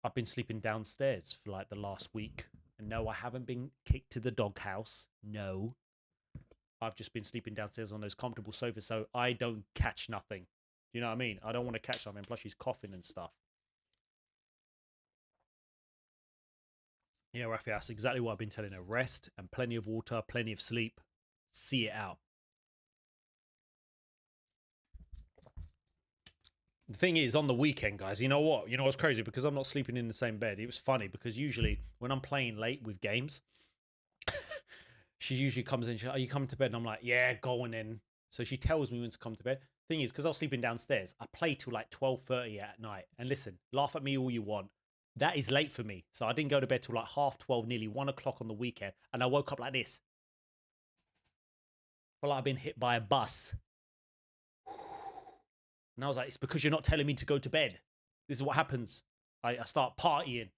I've been sleeping downstairs for like the last week. And no, I haven't been kicked to the doghouse. No, I've just been sleeping downstairs on those comfortable sofas, so I don't catch nothing. You know what I mean? I don't want to catch something. Plus, she's coughing and stuff. Yeah, Rafi, that's exactly what I've been telling her. Rest and plenty of water, plenty of sleep. See it out. The thing is, on the weekend, guys, you know what? You know what's crazy? Because I'm not sleeping in the same bed. It was funny because usually when I'm playing late with games, she usually comes in. She's like, are you coming to bed? And I'm like, yeah, go on in. So she tells me when to come to bed. Thing is, because I was sleeping downstairs, I play till like 12:30 at night. And listen, laugh at me all you want. That is late for me. So I didn't go to bed till like 12:30, nearly 1 o'clock on the weekend. And I woke up like this. Felt like I've been hit by a bus. And I was like, it's because you're not telling me to go to bed. This is what happens. I start partying.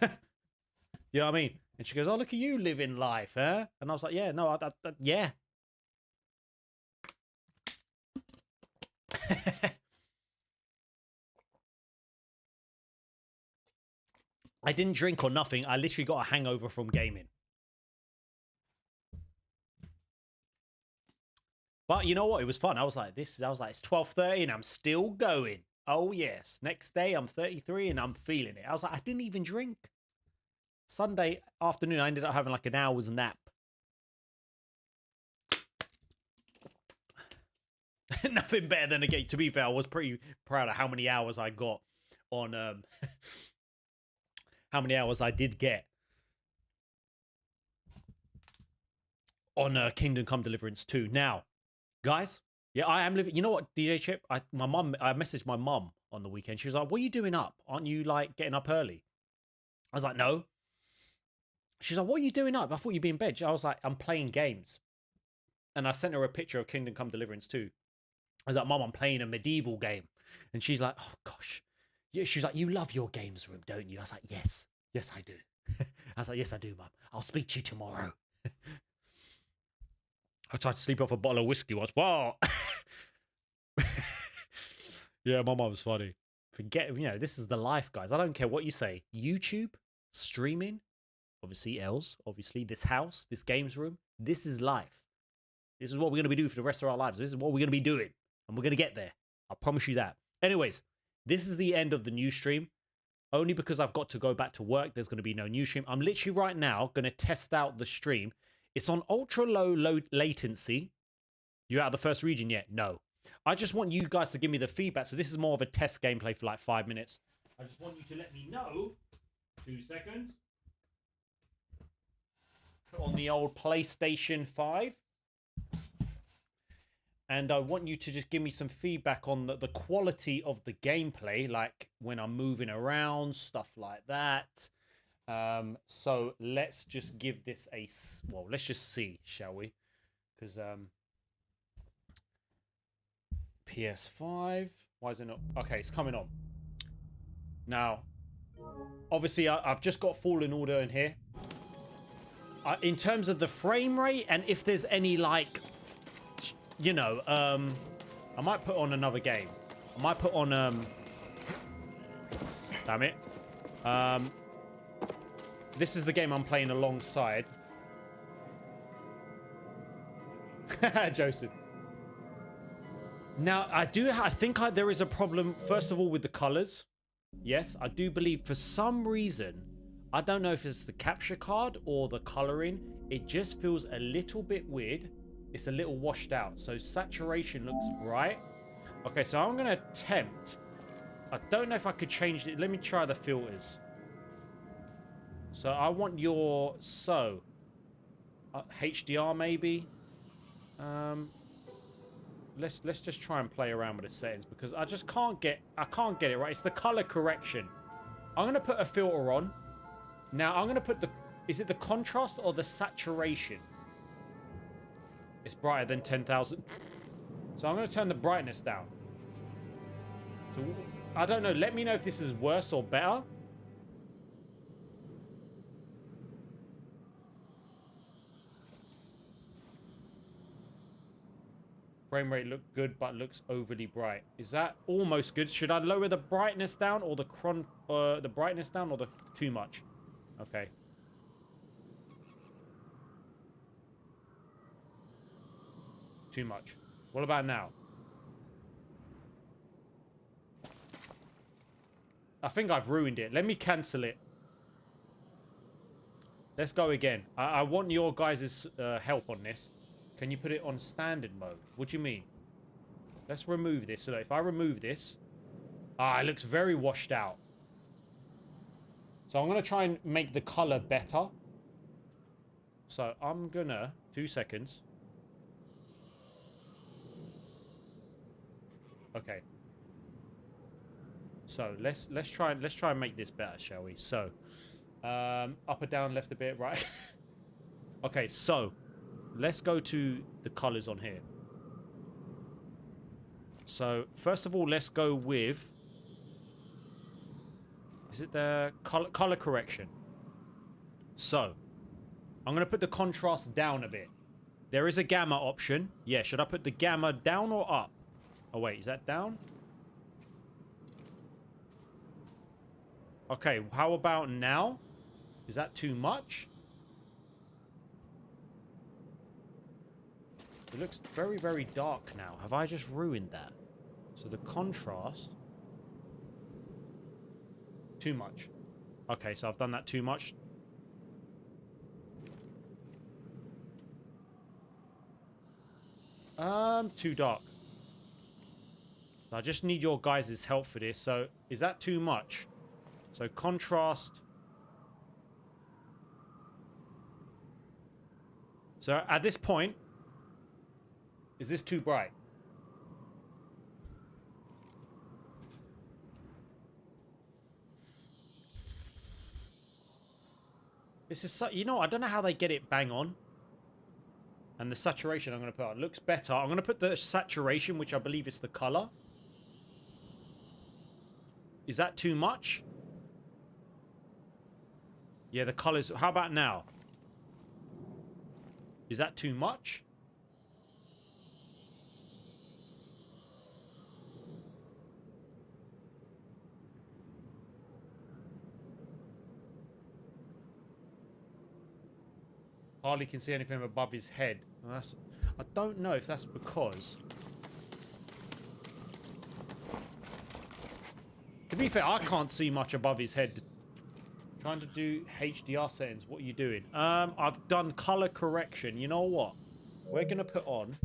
You know what I mean? And she goes, oh, look at you living life, huh? And I was like, yeah, no, yeah. I didn't drink or nothing. I literally got a hangover from gaming. But you know what? It was fun. I was like, it's 12:30 and I'm still going. Oh, yes. Next day, I'm 33 and I'm feeling it. I was like, I didn't even drink. Sunday afternoon, I ended up having like an hour's nap. Nothing better than a game. To be fair, I was pretty proud of how many hours I got on, how many hours I did get on Kingdom Come Deliverance 2. Now, guys, yeah, I am living. You know what, DJ Chip? I messaged my mum on the weekend. She was like, what are you doing up? Aren't you like getting up early? I was like, no. She's like, what are you doing up? I thought you'd be in bed. I was like, I'm playing games. And I sent her a picture of Kingdom Come Deliverance 2. I was like, Mum, I'm playing a medieval game. And she's like, oh, gosh. Yeah, she's like, you love your games room, don't you? I was like, yes. Yes, I do. I was like, yes, I do, Mum. I'll speak to you tomorrow. I tried to sleep off a bottle of whiskey once. Whoa. Yeah, my mum was funny. Forget, you know, this is the life, guys. I don't care what you say. YouTube, streaming, obviously, Els, obviously, this house, this games room. This is life. This is what we're going to be doing for the rest of our lives. This is what we're going to be doing. And we're going to get there. I promise you that. Anyways, this is the end of the new stream. Only because I've got to go back to work, there's going to be no new stream. I'm literally right now going to test out the stream. It's on ultra low latency. You out of the first region yet? No. I just want you guys to give me the feedback. So this is more of a test gameplay for like 5 minutes. I just want you to let me know. 2 seconds. Put on the old PlayStation 5. And I want you to just give me some feedback on the quality of the gameplay. Like when I'm moving around, stuff like that. So let's just give this a, well, let's just see, shall we? Because PS5, why is it not? Okay, it's coming on. Now, obviously I've just got Fallen Order in here. In terms of the frame rate and if there's any like, you know, I might put on another game. I might put on, damn it. This is the game I'm playing alongside. Joseph. Now, I think there is a problem, first of all, with the colors. Yes, I do believe for some reason, I don't know if it's the capture card or the coloring, it just feels a little bit weird. It's a little washed out. So saturation looks bright. Okay, so I'm going to attempt. I don't know if I could change it. Let me try the filters. So I want your HDR maybe. Let's just try and play around with the settings because I just can't get it right. It's the color correction. I'm going to put a filter on. Now I'm going to put is it the contrast or the saturation? It's brighter than 10,000. So I'm going to turn the brightness down. So I don't know. Let me know if this is worse or better. Frame rate looked good, but looks overly bright. Is that almost good? Should I lower the brightness down or the brightness down or the too much? Okay. Too much. What about now? I think I've ruined it. Let me cancel it. Let's go again. I want your guys' help on this. Can you put it on standard mode? What do you mean? Let's remove this. So if I remove this... it looks very washed out. So I'm going to try and make the color better. So I'm going to... 2 seconds. Okay. So let's try and make this better, shall we? So up or down, left a bit, right? Okay, so let's go to the colors on here. So first of all, let's go with, is it the color correction? So I'm going to put the contrast down a bit. There is a gamma option. Yeah, should I put the gamma down or up? Oh wait, is that down? Okay, how about now? Is that too much? It looks very, very dark now. Have I just ruined that? So the contrast... Too much. Okay, so I've done that too much. Too dark. I just need your guys' help for this. So, is that too much? So, contrast. So, at this point, is this too bright? This is so, you know, I don't know how they get it bang on. And the saturation I'm going to put on looks better. I'm going to put the saturation, which I believe is the color. Is that too much? Yeah, the colors. How about now? Is that too much? Hardly can see anything above his head. Well, that's, I don't know if that's because... To be fair, I can't see much above his head. Trying to do HDR settings. What are you doing? I've done color correction. You know what? We're going to put on...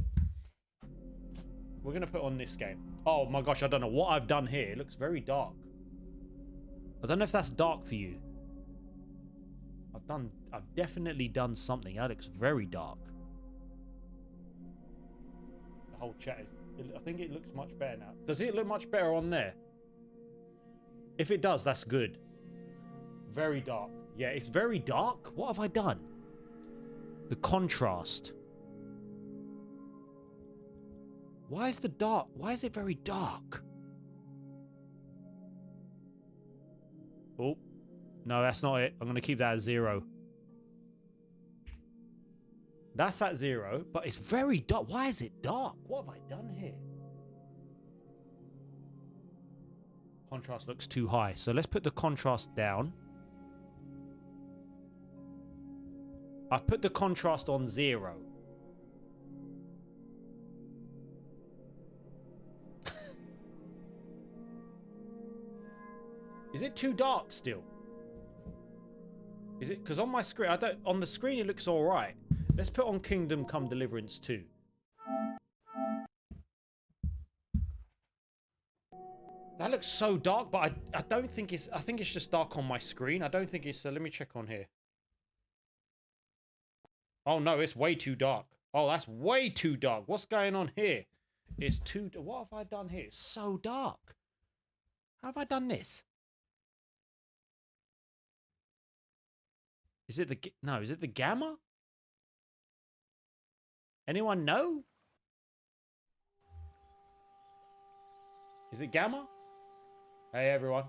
We're going to put on this game. Oh my gosh, I don't know what I've done here. It looks very dark. I don't know if that's dark for you. I've definitely done something. That looks very dark. The whole chat is... I think it looks much better now. Does it look much better on there? If it does, that's good. Very dark. Yeah, it's very dark. What have I done? The contrast. Why is the dark? Why is it very dark? Oh. No, that's not it. I'm going to keep that at 0. That's at 0, but it's very dark. Why is it dark? What have I done here? Contrast looks too high. So let's put the contrast down. I've put the contrast on 0. Is it too dark still? Is it? Because on my screen, on the screen it looks all right. Let's put on Kingdom Come Deliverance 2. That looks so dark, but I don't think it's, I think it's just dark on my screen. I don't think it's, let me check on here. Oh no, it's way too dark. Oh, that's way too dark. What's going on here? It's too, what have I done here? It's so dark. How have I done this? Is it the, no, is it the gamma? Anyone know? Is it gamma? Hey everyone.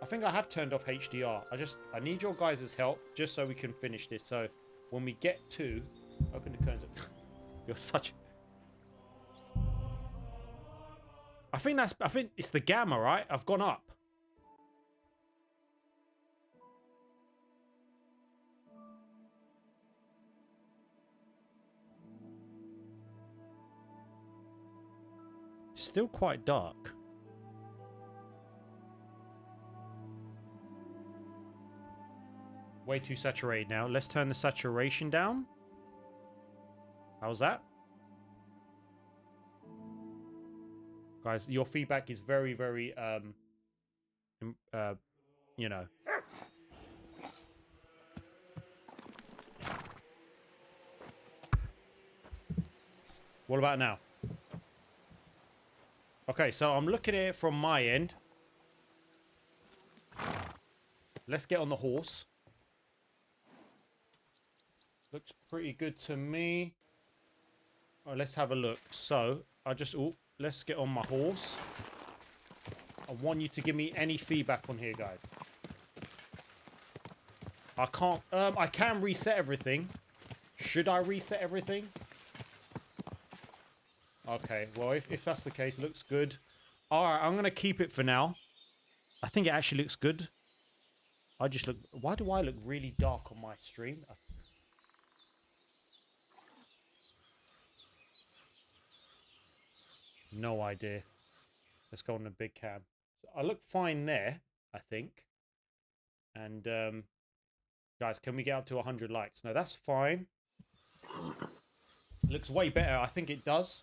I think I have turned off HDR. I need your guys' help just so we can finish this. So when we get to, open the curtains. You're such, I think it's the gamma, right? I've gone up. Still quite dark. Way too saturated now. Let's turn the saturation down. How's that? Guys, your feedback is very, very, you know. What about now? Okay, so I'm looking at it from my end. Let's get on the horse. Looks pretty good to me. All right, let's have a look. So, let's get on my horse. I want you to give me any feedback on here, guys. I can't, I can reset everything. Should I reset everything? Okay, well, if that's the case, looks good. All right, I'm going to keep it for now. I think it actually looks good. I just look... Why do I look really dark on my stream? No idea. Let's go on the big cam. So I look fine there, I think. And, guys, can we get up to 100 likes? No, that's fine. Looks way better. I think it does.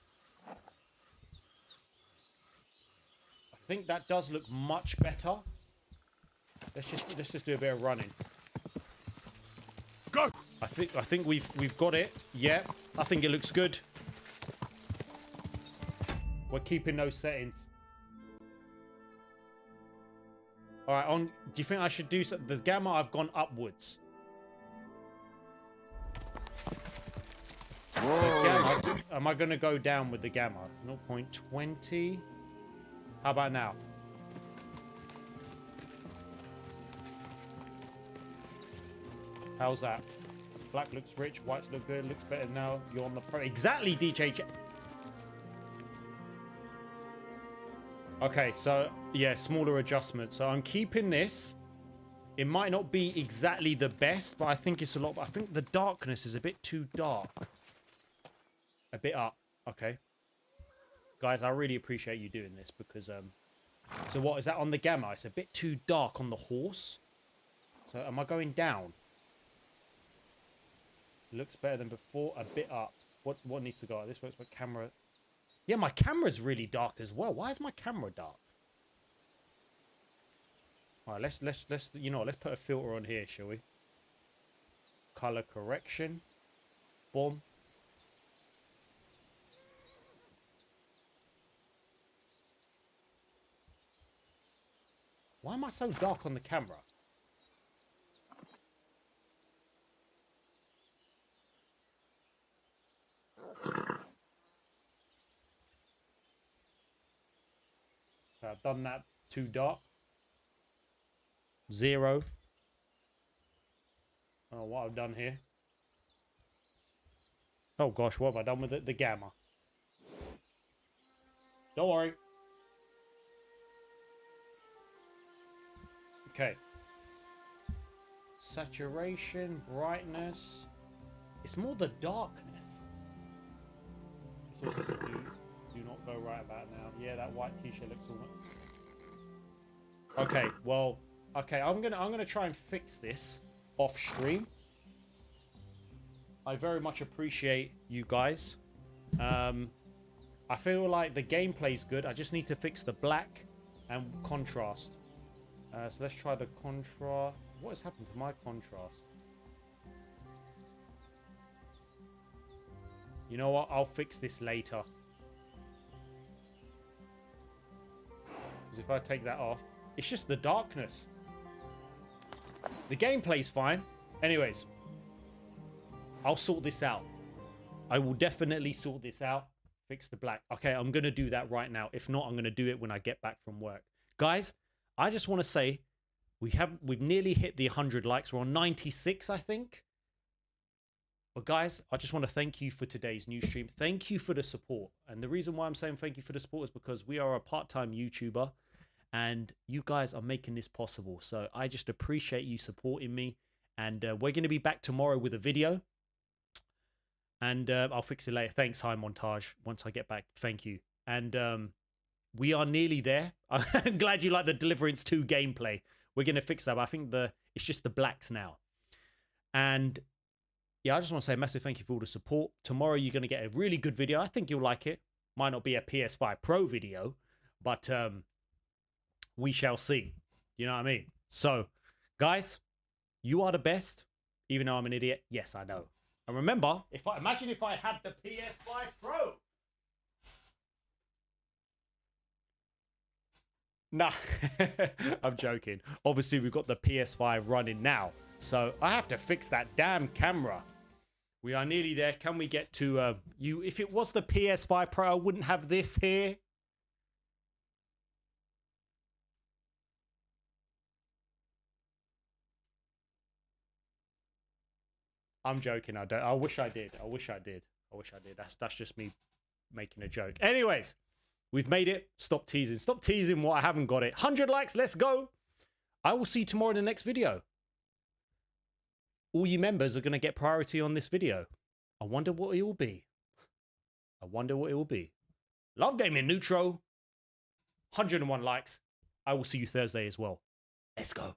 I think that does look much better. Let's just do a bit of running. Go! I think we've got it. Yeah, I think it looks good. We're keeping those settings. All right, do you think I should do something? The gamma, I've gone upwards. The gamma, am I going to go down with the gamma? 0.20. How about now? How's that? Black looks rich, whites look good, looks better now. You're on the pro. Exactly, DJ. Okay, so yeah, smaller adjustments. So I'm keeping this. It might not be exactly the best, but I think it's a lot. I think the darkness is a bit too dark. A bit up. Okay. Guys, I really appreciate you doing this because, so what is that on the gamma? It's a bit too dark on the horse. So am I going down? Looks better than before. A bit up. What needs to go up? This works, but camera. Yeah, my camera's really dark as well. Why is my camera dark? All right, let's you know what, let's put a filter on here, shall we? Color correction. Boom. Why am I so dark on the camera? I've done that too dark. 0. I don't know what I've done here. Oh gosh, what have I done with it? The gamma. Don't worry. Okay. Saturation, brightness. It's more the darkness. It's also do not go right about now. Yeah, that white t-shirt looks almost... Okay, well, okay, I'm gonna try and fix this off stream. I very much appreciate you guys. I feel like the gameplay's good. I just need to fix the black and contrast. So let's try the contrast. What has happened to my contrast? You know what? I'll fix this later. Because if I take that off, it's just the darkness. The gameplay's fine. Anyways, I'll sort this out. I will definitely sort this out. Fix the black. Okay, I'm going to do that right now. If not, I'm going to do it when I get back from work. Guys, I just want to say we've nearly hit the 100 likes. We're on 96, I think. But guys, I just want to thank you for today's news stream. Thank you for the support. And the reason why I'm saying thank you for the support is because we are a part-time YouTuber and you guys are making this possible. So I just appreciate you supporting me. And we're going to be back tomorrow with a video. And I'll fix it later. Thanks, High Montage. Once I get back, thank you. And we are nearly there. I'm glad you like the Deliverance 2 gameplay. We're going to fix that. But I think it's just the blacks now. And yeah, I just want to say a massive thank you for all the support. Tomorrow you're going to get a really good video. I think you'll like it. Might not be a PS5 Pro video, but we shall see. You know what I mean? So, guys, you are the best. Even though I'm an idiot. Yes, I know. And remember, imagine if I had the PS5 Pro. Nah, I'm joking. Obviously, we've got the PS5 running now. So I have to fix that damn camera. We are nearly there. Can we get to you? If it was the PS5 Pro, I wouldn't have this here. I'm joking. I wish I did. I wish I did. That's just me making a joke. Anyways, we've made it. Stop teasing. Stop teasing what I haven't got it. 100 likes. Let's go. I will see you tomorrow in the next video. All you members are going to get priority on this video. I wonder what it will be. I wonder what it will be. Love Gaming Neutro. 101 likes. I will see you Thursday as well. Let's go.